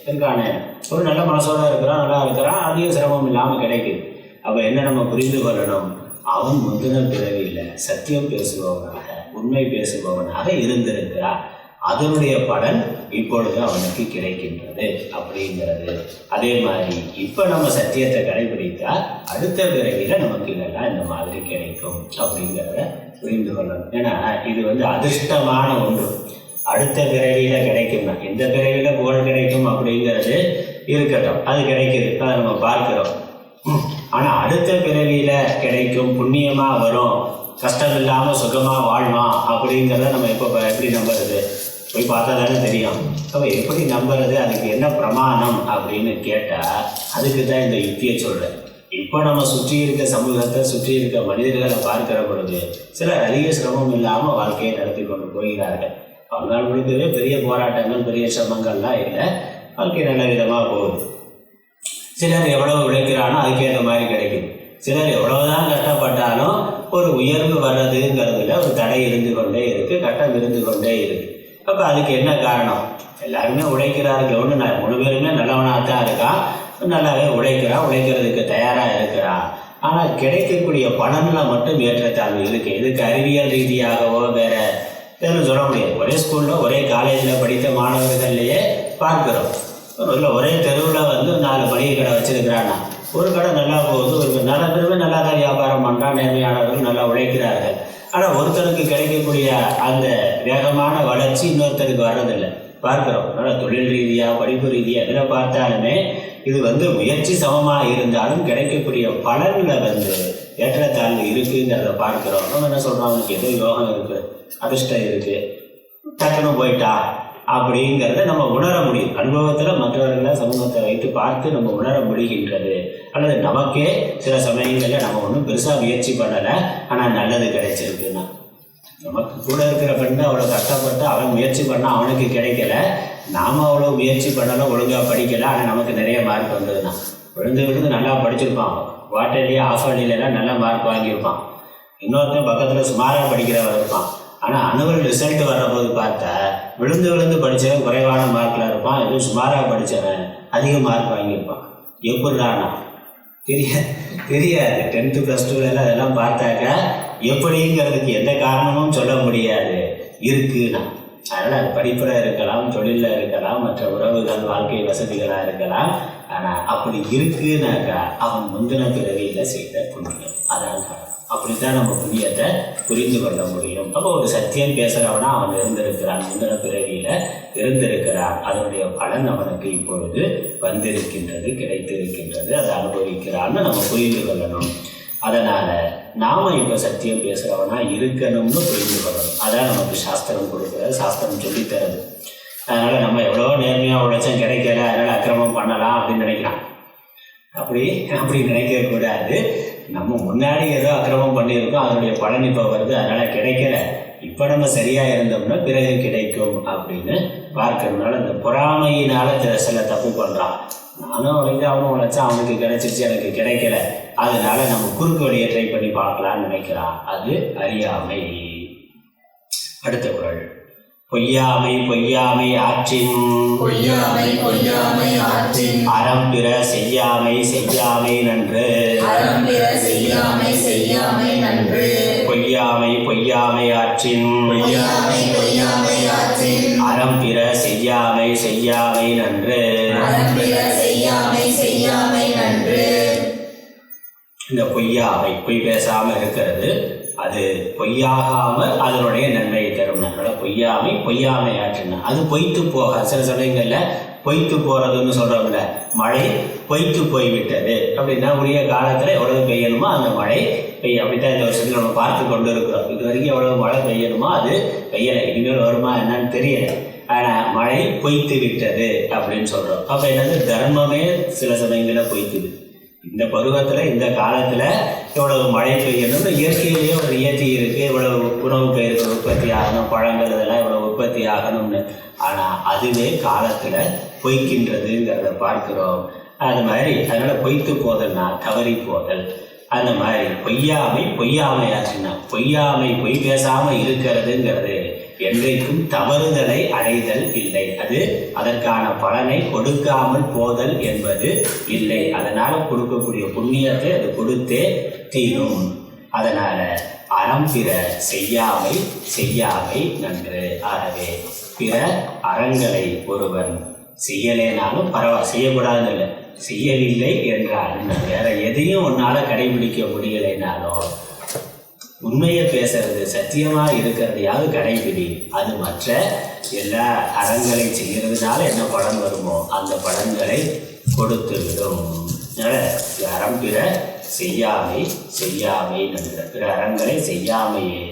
இருக்கானே, ஒரு நல்ல மனசோட இருக்கிறான், நல்லா இருக்கிறான், அதிக சிரமம் இல்லாமல் கிடைக்குது. அப்போ என்ன நம்ம புரிந்து கொள்ளணும், அவன் முந்தின பிறவியில் சத்தியம் பேசுபவனாக, உண்மை பேசுபவனாக இருந்திருக்கிறான். அதனுடைய பலன் இப்பொழுது அவனுக்கு கிடைக்கின்றது அப்படிங்கிறது. அதே மாதிரி இப்போ நம்ம சத்தியத்தை கடைபிடித்தா அடுத்த பிறவியில் நமக்கு இதெல்லாம் இந்த மாதிரி கிடைக்கும் அப்படிங்கிறத புரிந்து கொள்ளணும். ஏன்னா இது அதிர்ஷ்டமான ஒன்று. அடுத்த பிறவியில் கிடைக்கும்னா, எந்த பிறவியில் புகழ் கிடைக்கும் அப்படிங்கிறது இருக்கட்டும், அது கிடைக்குது, அதை நம்ம பார்க்கிறோம். ஆனால் அடுத்த பிறவியில கிடைக்கும், புண்ணியமாக வரும், கஷ்டம் இல்லாமல் சுகமாக வாழ்வான் அப்படிங்கிறத நம்ம எப்படி நம்புறது? போய் பார்த்தா தானே தெரியும். அப்போ எப்படி நம்புறது, அதுக்கு என்ன பிரமாணம் அப்படின்னு கேட்டால் அதுக்கு தான் இந்த யுக்தியை சொல்கிறேன். இப்போ நம்ம சுற்றி இருக்க சமூகத்தை, சுற்றி இருக்க மனிதர்களை பார்க்கிற பொழுது சிலர் அதிக சிரமம் இல்லாமல் வாழ்க்கையை நடத்தி கொண்டு போகிறார்கள். பங்காள் முழுக்கவே பெரிய போராட்டங்கள், பெரிய சிரமங்கள்லாம் இல்லை, வாழ்க்கை நல்ல விதமாக போகுது. சிலர் எவ்வளவு உழைக்கிறானோ அதுக்கேற்ற மாதிரி கிடைக்கும். சிலர் எவ்வளவுதான் கஷ்டப்பட்டாலும் ஒரு உயர்வு வர்றதுங்கிறதுல ஒரு தடை இருந்து கொண்டே இருக்கு, கஷ்டம் இருந்து கொண்டே இருக்கு. அப்போ அதுக்கு என்ன காரணம்? எல்லாருமே உழைக்கிறார்கள், ஒன்று 3 பேருமே நல்லவனாக தான் இருக்கான், நல்லாவே உழைக்கிறான், உழைக்கிறதுக்கு தயாராக இருக்கிறான். ஆனால் கிடைக்கக்கூடிய பலனில் மட்டும் ஏற்றத்தாழ்வு இருக்கு. இதுக்கு அறிவியல் ரீதியாகவோ வேற எதுவும் சொல்ல முடியாது. ஒரே ஸ்கூலில், ஒரே காலேஜில் படித்த மாணவர்கள்லையே பார்க்கிறோம். ஒரே தெருவில் 4 மளிகை கடை வச்சிருக்கிறான்னா, ஒரு கடை நல்லா போகுது, ஒரு நல்ல பேருமே நல்லா தான் வியாபாரம் பண்ணுறான், நேர்மையானவர்கள் நல்லா உழைக்கிறார்கள். ஆனால் ஒருத்தருக்கு கிடைக்கக்கூடிய அந்த வேகமான வளர்ச்சி இன்னொருத்தருக்கு வர்றதில்லை பார்க்குறோம். அதனால் தொழில் ரீதியாக, படிப்பு ரீதியாக எதில் பார்த்தாலுமே இது முயற்சி சமமாக இருந்தாலும் கிடைக்கக்கூடிய பலனில் ஏற்றத்தாழ்வு இருக்குங்கிறத பார்க்குறோம். நம்ம என்ன சொல்கிறோம், அவனுக்கு ஏதோ யோகம் இருக்குது, அதிர்ஷ்டம் இருக்குது, டக்குன்னு போயிட்டா அப்படிங்கிறத நம்ம உணர முடியும். அனுபவத்தில் மற்றவர்களை, சமூகத்தை வைத்து பார்த்து நம்ம உணர முடிகின்றது. அல்லது நமக்கே சில சமயங்களில் நம்ம ஒன்றும் பெருசாக முயற்சி பண்ணலை, ஆனால் நல்லது கிடைச்சிருக்குன்னா நமக்கு கூட இருக்கிற பெண்ணு அவ்வளோ கஷ்டப்பட்டு அவன் முயற்சி பண்ணால் அவனுக்கு கிடைக்கல, நாம் அவ்வளோ முயற்சி பண்ணலாம், ஒழுங்காக படிக்கலை, ஆனால் நமக்கு நிறைய மார்க் வந்ததுன்னா விழுந்து நல்லா படிச்சிருப்பான், குவார்டர்லி ஆஃப் இயர்லிலாம் நல்ல மார்க் வாங்கியிருப்பான். இன்னொருத்தன் பக்கத்தில் சுமாராக படிக்கிறவன் இருப்பான், ஆனால் அனுவல் ரிசல்ட் வர்றபோது பார்த்தா விழுந்து படித்தவன் குறைவான மார்க்கில் இருப்பான், எதுவும் சுமாராக படித்தவன் அதிக மார்க் வாங்கியிருப்பான். எப்படிடானா தெரியாது. 10th + 2 அதெல்லாம் பார்த்தாக்கா எப்படிங்கிறதுக்கு எந்த காரணமும் சொல்ல முடியாது, இருக்குன்னா. அதனால் அது படிப்பில் இருக்கலாம், தொழிலில் இருக்கலாம், மற்ற உறவுகள் வாழ்க்கை வசதிகளாக இருக்கலாம். ஆனால் அப்படி இருக்குனாக்கா அவன் முந்தின பிறவியில் செய்த புண்ணியம், அதான் காரணம். அப்படித்தான் நம்ம புண்ணியத்தை புரிந்து கொள்ள முடியும். அப்போ ஒரு சத்தியம் பேசுகிறவனா அவன் இருந்திருக்கிறான், முந்தின பிறவியில் இருந்திருக்கிறான், அதனுடைய பலன் அவனுக்கு இப்பொழுது வந்திருக்கின்றது, கிடைத்திருக்கின்றது, அதை அனுபவிக்கிறான்னு நம்ம புரிந்து கொள்ளணும். அதனால் நாம் இப்போ சத்தியம் பேசுகிறவனா இருக்கணும்னு புரிந்து கொள்ளணும். அதான் நமக்கு சாஸ்திரம் கொடுக்குறது, சாஸ்திரம் சொல்லித்தரது. அதனால் நம்ம எவ்வளோ நேர்மையாக உழைச்சம் கிடைக்கல, அதனால் அக்கிரமம் பண்ணலாம் அப்படின்னு நினைக்கிறான். அப்படி நினைக்கக்கூடாது. நம்ம முன்னாடி ஏதோ அக்கிரமம் பண்ணியிருக்கோம், அதனுடைய பலன் இப்போ வருது, அதனால் கிடைக்கல, இப்போ நம்ம சரியாக இருந்தோம்னா பிறகு கிடைக்கும் அப்படின்னு பார்க்கறதுனால இந்த பொறாமையினால் சில தப்பு பண்ணுறான். நானும் உழைக்க அவனும் உழைச்சா அவனுக்கு கிடைச்சிருச்சு, எனக்கு கிடைக்கல, அதனால நம்ம குறுக்கு வழியை ட்ரை பண்ணி பார்க்கலான்னு நினைக்கிறான். அது அறியாமை. அடுத்த குறள். பொய்யாமை ஆற்றின் அறம் பிற செய்யாமை நன்று. பொய்யாமை ஆற்றின் அறம் பிற செய்யாமை நன்று. இந்த பொய் பேசாமல் இருக்கிறது, அது பொய்யாகாமல் அதனுடைய நன்மையை தரும். பொய்யாமை ஆற்றினா அது பொய்த்து போக, சில சமயங்களில் பொய்த்து போகிறதுன்னு சொல்கிறோம்ல, மழை பொய்த்து போய்விட்டது அப்படின்னா உரிய காலத்தில் எவ்வளவு பெய்யணுமோ அந்த மழை அப்படித்தான் இந்த வருஷத்தில் நம்ம பார்த்து கொண்டு இருக்கிறோம். இது வரைக்கும் எவ்வளவு மழை பெய்யணுமோ அது பெய்யலை, இனிமேல் வருமா என்னன்னு தெரியலை, ஆனால் மழை பொய்த்து விட்டது அப்படின்னு சொல்கிறோம். அப்போ என்னது, தர்மமே சில சமயங்களில் பொய்த்துது. இந்த பருவத்தில் இந்த காலத்தில் இவ்வளவு மழை பெய்யணும்னு இயற்கையிலேயே ஒரு இயற்கை இருக்குது, இவ்வளவு உணவு பயிர்கள் உற்பத்தி ஆகணும், பழங்கள் இதெல்லாம் இவ்வளோ உற்பத்தி ஆகணும்னு. ஆனால் அதுவே காலத்தில் பொய்க்கின்றதுங்கிறத பார்க்குறோம். அது மாதிரி அதனால் பொய்த்து போதல்னா தவறி போதல். அந்த மாதிரி பொய்யாமை ஆச்சுன்னா பொய் பேசாமல் இருக்கிறதுங்கிறது என்றைக்கும் தவறுதலை அடைதல் இல்லை, அது அதற்கான பலனை கொடுக்காமல் போதல் என்பது இல்லை. அதனால் கொடுக்கக்கூடிய புண்ணியத்தை அது கொடுத்தே தீரும். அதனால் அறம் பிற செய்யாமை நன்று. ஆகவே பிற அறங்களை ஒருவன் செய்யலேனாலும் பரவாயில்ல, செய்யக்கூடாதுன்னு இல்லை, செய்யவில்லை என்றாலும் வேற எதையும் உன்னால் கடைபிடிக்க முடியலைனாலும் உண்மையை பேசுறது, சத்தியமாக இருக்கிறதையாவது கடைபிடி. அது மற்ற எல்லா அறங்களை செய்கிறதுனால என்ன பலன் வருமோ அந்த பலன்களை கொடுத்து விடும். அதனால் அறம் பிற செய்யாமை நன்று. பிற அறங்களை செய்யாமையே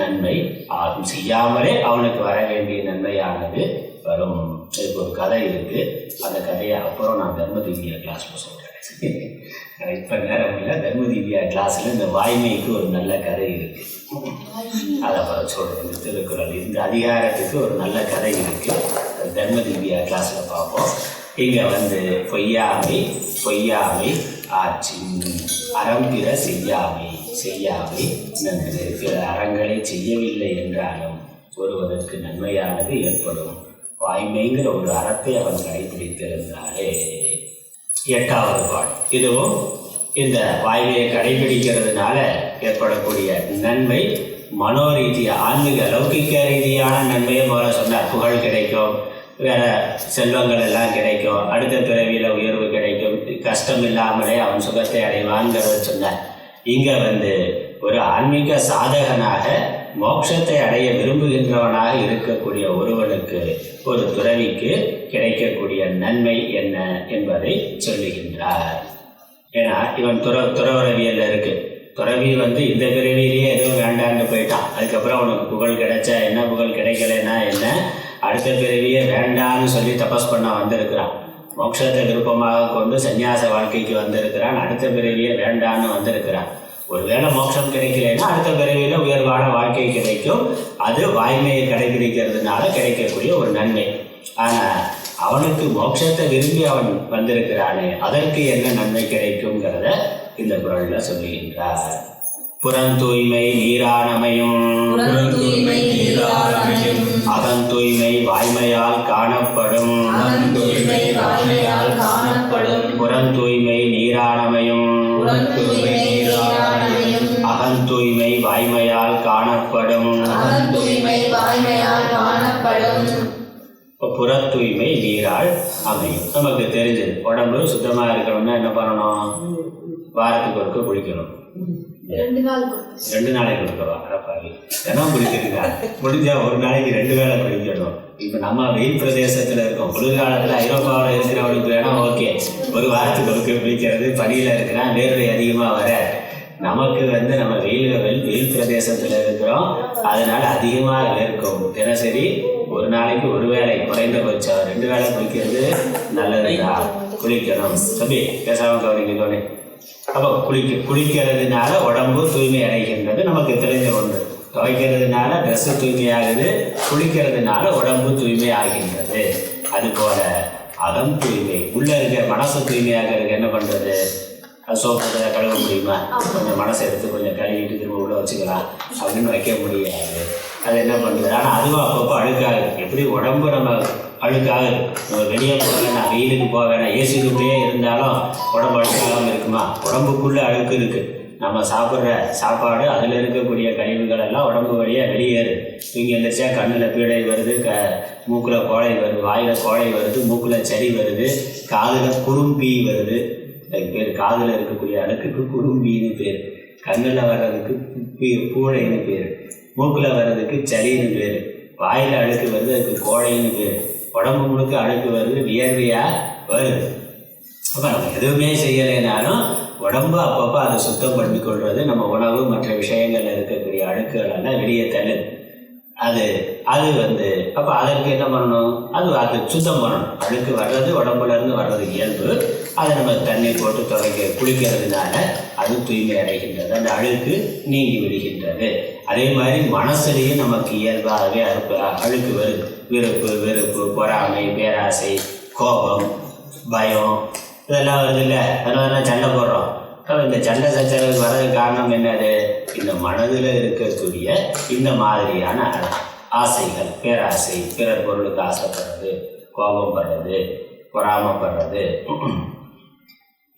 நன்மை ஆகும். செய்யாமலே அவனுக்கு வர வேண்டிய நன்மையானது வரும். இதுக்கு ஒரு கதை இருக்குது, அந்த கதையை அப்புறம் நான் தர்மதிவ்யா கிளாஸில் சொல்கிறேன். இப்போ நேரம் இல்லை, தர்மதிவ்யா கிளாஸில் இந்த வாய்மைக்கு ஒரு நல்ல கதை இருக்குது, அதை அப்புறம் சொல்கிறேன். இந்த திருக்குறள் இந்த அதிகாரத்துக்கு ஒரு நல்ல கதை இருக்குது, தர்மதிவ்யா கிளாஸில் பார்ப்போம். இங்கே பொய்யாமை ஆற்றின் அறம் பிற செய்யாமை நன்று. பிற அறங்களை செய்யவில்லை என்றாலும் ஒருவருக்கு நன்மையானது ஏற்படும். வாய்மைங்கிற ஒரு அறத்தை அவன் கடைபிடித்திருந்தாலே. 8வது பாடல். இதுவும் இந்த வாய்மையை கடைபிடிக்கிறதுனால ஏற்படக்கூடிய நன்மை மனோரீதியா, ஆன்மீக லௌகிக்க ரீதியான நன்மையை போல சொன்னார். புகழ் கிடைக்கும், வேற செல்வங்கள் எல்லாம் கிடைக்கும், அடுத்த பிறவியில் உயர்வு கிடைக்கும், கஷ்டம் இல்லாமலே அவன் சுகத்தை அடைவான்கிறத சொன்னார். இங்கே ஒரு ஆன்மீக சாதகனாக மோட்சத்தை அடைய விரும்புகின்றவனாக இருக்கக்கூடிய ஒருவனுக்கு, ஒரு துறவிக்கு கிடைக்கக்கூடிய நன்மை என்ன என்பதை சொல்லுகின்றார். ஏன்னா இவன் துறவரவியல்ல இருக்கு. துறவி இந்த பிறவியிலேயே எதுவும் வேண்டான்னு போயிட்டான். அதுக்கப்புறம் அவனுக்கு புகழ் கிடைச்சா என்ன, புகழ் கிடைக்கலன்னா என்ன, அடுத்த பிறவியே வேண்டான்னு சொல்லி தபஸ் பண்ண வந்திருக்கிறான். மோட்சத்தை விருப்பமாக கொண்டு சன்னியாச வாழ்க்கைக்கு வந்திருக்கிறான். அடுத்த பிறவியே வேண்டான்னு வந்திருக்கிறான். ஒருவேளை மோட்சம் கிடைக்கலைன்னா அடுத்த பிறவியில் உயர்வான வாழ்க்கை கிடைக்கும். அது வாய்மையை கடைபிடிக்கிறதுனால கிடைக்கக்கூடிய ஒரு நன்மை. ஆனால் அவனுக்கு மோட்சத்தை விரும்பி அவன் வந்திருக்கிறானே, அதற்கு என்ன நன்மை கிடைக்குங்கிறத இந்த குறளில் சொல்லுகின்றார். புறந்தூய்மை நீரானமையும் அதன் தூய்மை வாய்மையால் காணப்படும். புறந்தூய்மை நீரானமையும் அகன் தூய்மை வாய்மையால் காணப்படும். இப்போ புற தூய்மை நீரால் அமையும். நமக்கு தெரிஞ்சது உடம்பு சுத்தமாக இருக்கணும்னா என்ன பண்ணணும்? வாரத்துக்கு ஒருக்க குளிக்கணும். 2 நாளைக்கு கொடுக்கவா? அறப்பாவி தினம் குளிக்கிறீங்களா? முடிஞ்சா ஒரு நாளைக்கு 2 வேளை குளிக்கணும். இப்போ நம்ம வெயில் பிரதேசத்தில் இருக்கோம். குளிர்காலத்தில் ஐரோப்பாவில் இருக்கிறவனுக்கு வேணால் ஓகே, ஒரு வாரத்துக்கு ஒருக்க குளிக்கிறது. பனியில் இருக்கிறான், வேர்வை அதிகமாக வர. நமக்கு நம்ம வெயில் பிரதேசத்தில் இருக்கிறோம், அதனால அதிகமாக இருக்கும். தினசரி ஒரு நாளைக்கு ஒரு வேளை, குறைந்தபட்சம் 2 வேளை குளிக்கிறது நல்லதுதான். குளிக்கணும். தம்பி பேசாமல் கவனிக்கணும். அப்போ குளிக்கிறதுனால உடம்பு தூய்மை அடைகின்றது, நமக்கு தெரிஞ்ச ஒன்று. துவைக்கிறதுனால ட்ரெஸ்ஸு தூய்மையாகுது, குளிக்கிறதுனால உடம்பு தூய்மை ஆகின்றது. அதுபோல அகம் தூய்மை, உள்ளே இருக்க மனசு தூய்மையாகிறதுக்கு என்ன பண்ணுறது? சோப்பு கழுவ முடியுமா? கொஞ்சம் மனசை எடுத்து கொஞ்சம் கழுவிட்டு திரும்ப உள்ள வச்சுக்கலாம் அப்படின்னு வைக்க முடியாது. அது என்ன பண்ணுறது? ஆனால் அதுவும் அப்பப்போ அழுக்காகுது. எப்படி உடம்பு நம்ம அழுக்காகுது. நம்ம வெளியே போகல, நான் வெயிலுக்கு போக வேணாம், ஏசி ரூம்லேயே இருந்தாலும் உடம்பு அழுக்காகாமல் இருக்குமா? உடம்புக்குள்ளே அழுக்கு இருக்குது. நம்ம சாப்பிட்ற சாப்பாடு, அதில் இருக்கக்கூடிய கழிவுகள் எல்லாம் உடம்பு வழியாக வெளியேறு. இங்கே இருந்துச்சா கண்ணில் பீடை வருது, மூக்கில் கோழை வருது, வாயில் கோழை வருது, மூக்கில் சரி வருது, காதில் குறும்பி வருது. அதுக்கு பேர் காதில் இருக்கக்கூடிய அழுக்குக்கு குறும்பின்னு பேர், கண்ணில் வர்றதுக்கு பூழைன்னு பேர், மூக்கில் வர்றதுக்கு சரின்னு பேர், வாயில் அழுக்கு வருது அதுக்கு கோழைன்னு பேர், உடம்பு முழுக்க அழுக்கு வருது, வியர்வையாக வருது. அப்போ நம்ம எதுவுமே செய்யலைனாலும் உடம்பு அப்பப்போ அதை சுத்தம் பண்ணி கொள்வது. நம்ம உணவு மற்ற விஷயங்களில் இருக்கக்கூடிய அழுக்குகளெல்லாம் வெளியே தள்ளுது. அது அப்போ அதற்கு என்ன பண்ணணும்? அது சுத்தம் பண்ணணும். அழுக்கு வர்றது உடம்புலேருந்து வர்றது இயல்பு. அதை நம்ம தண்ணீர் போட்டு குளிக்கிறதுனால அது தூய்மை அடைகின்றது, அந்த அழுக்கு நீங்கி விடுகின்றது. அதே மாதிரி மனசுலேயும் நமக்கு இயல்பாகவே அழுக்கு வருது. வெறுப்பு, பொறாமை, பேராசை, கோபம், பயம் இதெல்லாம் வருது இல்லை? அதனால சண்டை போடுறோம். இந்த சண்டை சச்சரவுக்கு வர்றதுக்கு காரணம் என்னது? இந்த மனதில் இருக்கக்கூடிய இந்த மாதிரியான ஆசைகள், பேராசை, பிறர் பொருளுக்கு ஆசைப்படுறது, கோபம் படுறது, பொறாமப்படுறது,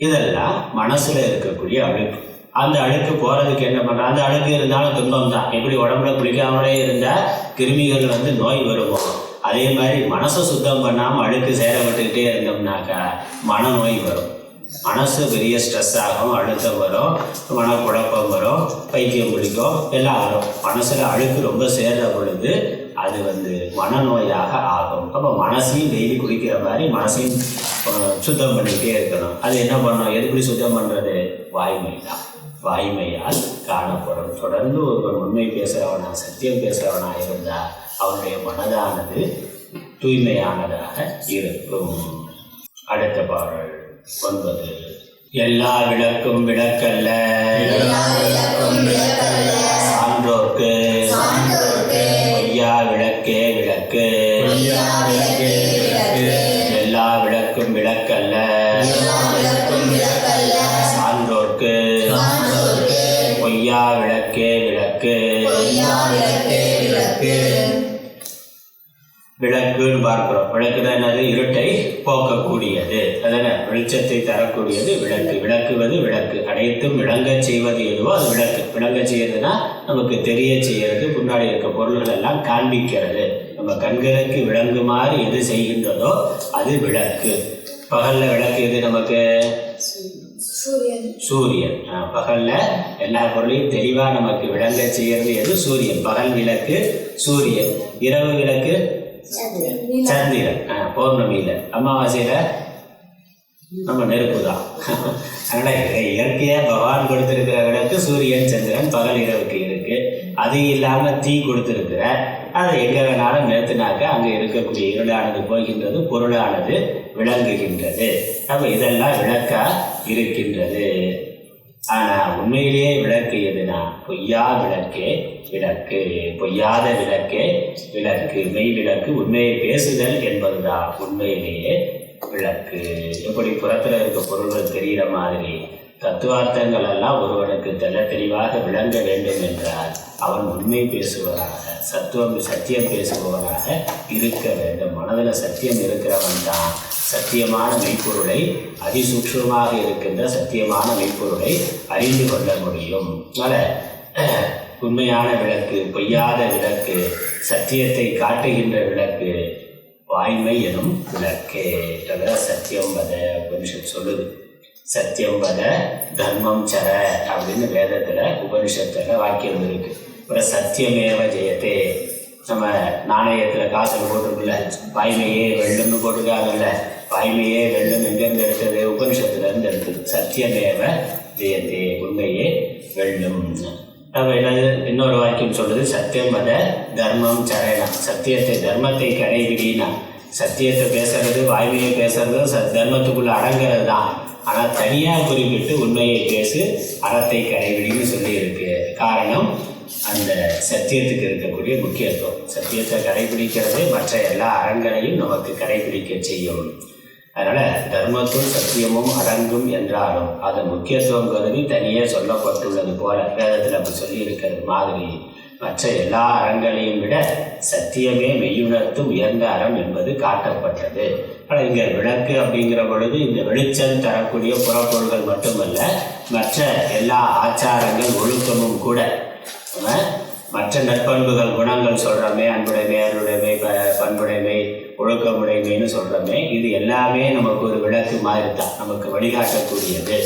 இதெல்லாம் மனசில் இருக்கக்கூடிய அழுக்கு. அந்த அழுக்கு போகிறதுக்கு என்ன பண்ணுறோம்? அந்த அழுக்கு இருந்தாலும் துன்பம் தான். எப்படி உடம்புல குளிக்காமலே இருந்தால் கிருமிகள் நோய் வருமோ, அதே மாதிரி மனசை சுத்தம் பண்ணாமல் அழுக்கு சேர விட்டுக்கிட்டே இருந்தோம்னாக்கா மனநோய் வரும். மனசு பெரிய ஸ்ட்ரெஸ் ஆகும், அழுத்தம் வரும், மனக்குழப்பம் வரும், பைத்தியம் பிடிக்கும், எல்லாம் வரும். மனசில் அழுக்கு ரொம்ப சேர்ற பொழுது அது மனநோயாக ஆகும். அப்போ மனசையும் டெய்லி குடிக்கிற மாதிரி மனசையும் சுத்தம் பண்ணிக்கிட்டே இருக்கணும். அது என்ன பண்ணணும்? எப்படி சுத்தம் பண்ணுறது? வாய்மை தான். வாய்மையால் காணப்படும். தொடர்ந்து ஒருவன் உண்மை பேசுகிறவனா, சத்தியம் பேசுகிறவனா இருந்தால் அவனுடைய மனதானது தூய்மையானதாக இருக்கும். அடுத்த பாடல் 9. எல்லா விளக்கும் விளக்கல்ல சான்றோர்க்கு பொய்யா விளக்கே விளக்கு. எல்லா விளக்கும் விளக்கல்ல சான்றோர்க்கு பொய்யா விளக்கே விளக்கு. விளக்குன்னு பார்க்கிறோம். விளக்குனா என்னது? இருட்டை போக்கக்கூடியது, அதான வெளிச்சத்தை தரக்கூடியது விளக்கு. விளக்குவது விளக்கு. அனைத்தும் விளங்கச் செய்வது எதுவோ அது விளக்கு. விளங்கச் செய்யறதுன்னா நமக்கு தெரிய செய்யறது, முன்னாடி இருக்க பொருள்கள் எல்லாம் காண்பிக்கிறது. நம்ம கண்களுக்கு விளங்குமாறு எது செய்கின்றதோ அது விளக்கு. பகல்ல விளக்கு எது நமக்கு? சூரியன். பகல்ல எல்லா பொருளையும் தெளிவா நமக்கு விளங்க செய்யறது எது? சூரியன். பகல் விளக்கு சூரியன். இரவு விளக்கு சந்திரன். பௌர்ணமியில, அமாவாசையில நம்ம நெருப்பு தான். அதனால இயற்கையா பகவான் கொடுத்திருக்கிற விளக்கு சூரியன், சந்திரன், பகல் இரவுக்கு இருக்கு. அது இல்லாம தீ கொடுத்திருக்கிற, அதை எங்க வேணாலும் நிறுத்தினாக்க அங்க இருக்கக்கூடிய இருளானது போகின்றது, பொருளானது விளங்குகின்றது. அப்ப இதெல்லாம் விளக்கா இருக்கின்றது. ஆனால் உண்மையிலேயே விளக்கு எதுனா பொய்யா விளக்கே விளக்கு, பொய்யாத விளக்கே விளக்கு, மெய் விளக்கு, உண்மையை பேசுதல் என்பதுதான் உண்மையிலேயே விளக்கு. எப்படி புறத்தில் இருக்க பொருள்கள் தெரிகிற மாதிரி தத்துவார்த்தங்கள் எல்லாம் ஒருவனுக்கு தெளிவாக விளங்க வேண்டும் என்றால் அவன் உண்மை பேசுவதாக, சத்தியம் பேசுபவனாக இருக்க வேண்டும். மனதில் சத்தியம் இருக்கிறவன் தான் சத்தியமான மெய்ப்பொருளை, அதிசூக்ஷ்மமாக இருக்கின்ற சத்தியமான மெய்ப்பொருளை அறிந்து கொள்ள முடியும். அதனால் உண்மையான விளக்கு, பொய்யாத விளக்கு, சத்தியத்தை காட்டுகின்ற விளக்கு வாய்மை எனும் விளக்கே. சத்தியம் வத உபனிஷத் சொல்லுது. சத்தியம் வத தர்மம் சர அப்படின்னு வேதத்தில் உபனிஷத்தில் வாக்கியம் இருக்கு. அப்புறம் சத்தியமேவ ஜெயத்தே, நம்ம நாணயத்தில் காசில் போட்டிருக்குல்ல, வாய்மையே வெள்ளம்னு போட்டிருக்காங்கல்ல, வாய்மையே வெள்ளம் எங்கேருந்து எடுத்தது? உபனிஷத்துலேருந்து எடுத்தது. சத்தியமேவ ஜெயத்தே, உண்மையே வெல்லும். நம்ம என்னது இன்னொரு வாக்கியம் சொல்லுது, சத்தியம் வத தர்மம் சரணா, சத்தியத்தை தர்மத்தை கடைபிடினா. சத்தியத்தை பேசுறது, வாய்மையை பேசுறது தர்மத்துக்குள்ள அடங்கிறது தான். ஆனால் தனியாக குறிப்பிட்டு உண்மையை பேசு, அறத்தை கடைபிடின்னு சொல்லியிருக்கு. காரணம் அந்த சத்தியத்துக்கு இருக்கக்கூடிய முக்கியத்துவம். சத்தியத்தை கடைபிடிக்கிறது மற்ற எல்லா அறங்களையும் நமக்கு கடைபிடிக்க செய்யும். அதனால் தர்மத்தும் சத்தியமும் அடங்கும் என்றாலும் அது முக்கியத்துவம் கருதி தனியே சொல்லப்பட்டுள்ளது போல வேதத்தில் அப்படி சொல்லியிருக்கிறது மாதிரி மற்ற எல்லா அறங்களையும் விட சத்தியமே மெய்யுணர்த்தும் உயர்ந்த அறம் என்பது காட்டப்பட்டது. ஆனால் இங்கே விளக்கு அப்படிங்கிற பொழுது இந்த வெளிச்சம் தரக்கூடிய புறப்பொருள்கள் மட்டுமல்ல, மற்ற எல்லா ஆச்சாரங்கள் ஒழுக்கமும் கூட, மற்ற நற்பண்புகள் குணங்கள் சொல்கிறோமே, அன்புடைமை, அருளுடைமை, பண்புடைமை, ஒழுக்கமுடைமைன்னு சொல்கிறோமே, இது எல்லாமே நமக்கு ஒரு விளக்கு மாதிரி தான், நமக்கு வழிகாட்டக்கூடியது.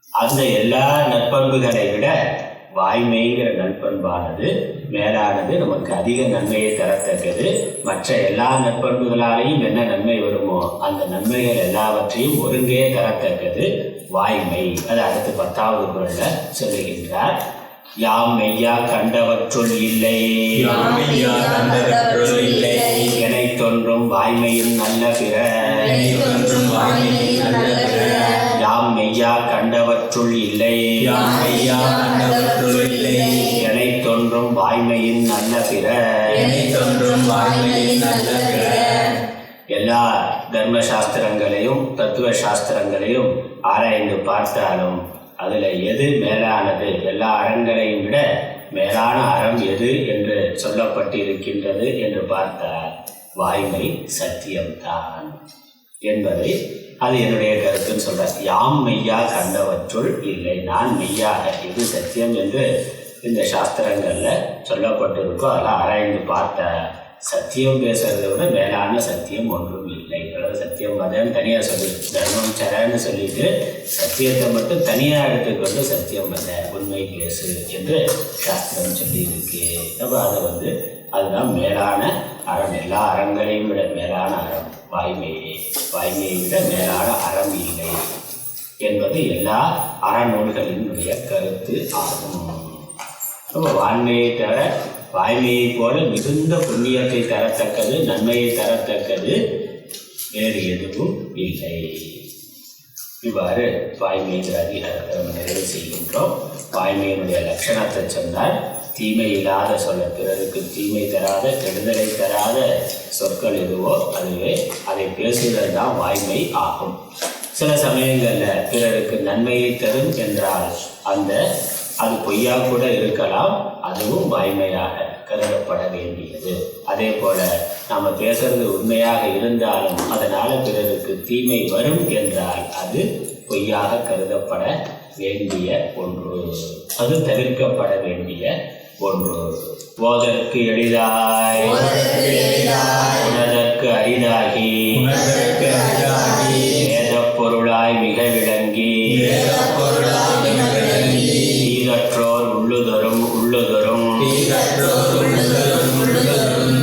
அந்த எல்லா நற்பண்புகளை விட வாய்மைங்கிற நற்பண்பானது மேலானது, நமக்கு அதிக நன்மையை தரத்தக்கது. மற்ற எல்லா நற்பண்புகளாலேயும் என்ன நன்மை வருமோ அந்த நன்மைகள் எல்லாவற்றையும் ஒருங்கே தரத்தக்கது வாய்மை. அது அடுத்து 10வது குறளில் சொல்லுகின்றார். யாம் மெய்யா கண்டவற்றுள் இல்லை, எனை தோன்றும் வாய்மையும் நல்ல பிற. யாம் மெய்யா கண்டவற்றுள் இல்லை, எனை தோன்றும் வாய்மையின் நல்ல பிற. எல்லா தர்ம சாஸ்திரங்களையும் தத்துவ சாஸ்திரங்களையும் ஆராய்ந்து பார்த்தாலும் அதில் எது மேலானது, எல்லா அறங்களையும் விட மேலான அறம் எது என்று சொல்லப்பட்டிருக்கின்றது என்று பார்த்தால் வாய்மை சத்தியம்தான் என்பதை அது என்னுடைய கருத்துன்னு சொல்கிறார். யாம் மெய்யா கண்டவற்றுள் இல்லை, நான் மெய்யாக எது சத்தியம் என்று இந்த சாஸ்திரங்களில் சொல்லப்பட்டிருக்கோ அதெல்லாம் ஆராய்ந்து பார்த்த சத்தியம் பேசுறதை விட மேலான சத்தியம் ஒன்றும் இல்லை. அதாவது சத்தியம் வதன்னு தனியாக சொல்லி, தர்மம் சரன்னு சொல்லிட்டு சத்தியத்தை மட்டும் தனியாக எடுத்துக்கொண்டு சத்தியம் வத உண்மை பேசு என்று சாஸ்திரம் சொல்லியிருக்கு. அப்போ அதை அதுதான் மேலான அறம், எல்லா அறங்களையும் விட மேலான அறம் வாய்மையை விட மேலான அறம் இல்லை என்பது எல்லா அறநூல்களினுடைய கருத்து ஆகும். அப்போ வாய்மையை தவிர வாய்மையை போல மிகுந்த புண்ணியத்தை தரத்தக்கது, நன்மையை தரத்தக்கது வேறு எதுவும் இல்லை. இவ்வாறு வாய்மைங்கிற அதிகாரத்தை நம்ம நிறைவு செய்கின்றோம். வாய்மையினுடைய லட்சணத்தை சொன்னால், தீமை இல்லாத சொல்ல, பிறருக்கு தீமை தராத, கெடுதலை தராத சொற்கள் எதுவோ அதுவே, அதை பேசுதல் தான் வாய்மை ஆகும். சில சமயங்களில் பிறருக்கு நன்மையை தரும் என்றால் அது பொய்யா கூட இருக்கலாம், அதுவும் வாய்மையாக கருதப்பட வேண்டியது. அதே போல நாம் பேசுறது உண்மையாக இருந்தாலும் அதனால் பிறருக்கு தீமை வரும் என்றால் அது பொய்யாக கருதப்பட வேண்டிய ஒன்று, அது தவிர்க்கப்பட வேண்டிய ஒன்று. ஓதற்கு எளிதாய் உணதற்கு அரிதாகி வேத பொருளாய் மிக விளங்கி ஈரற்றோர் உள்ளுதொரும்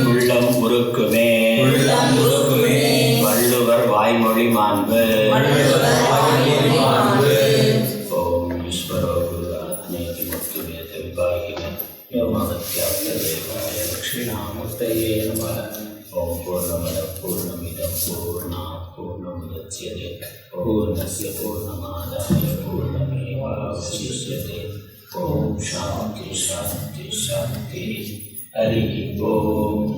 உள்ளம் உருக்குமே வள்ளுவர் வாய்மொழி மாண்பு. ஓம் ஈஸ்வரோ குரு ஆத்மேதி முக்தி வேத விபாகினே யோமசத்யாப்ததேவாய தட்சிணாமூர்த்தயே நமः. ஓம் பூர்ணமத பூர்ணமிதம் பூர்ணாத் பூர்ணமுதச்யதே பூர்ணஸ்ய பூர்ணமாதாய பூர்ணமேவாவசிஷ்யதே. அவசிஷ்யதே. ஓம் சாந்தி சாந்தி சாந்தி. ஹரி ஓம்.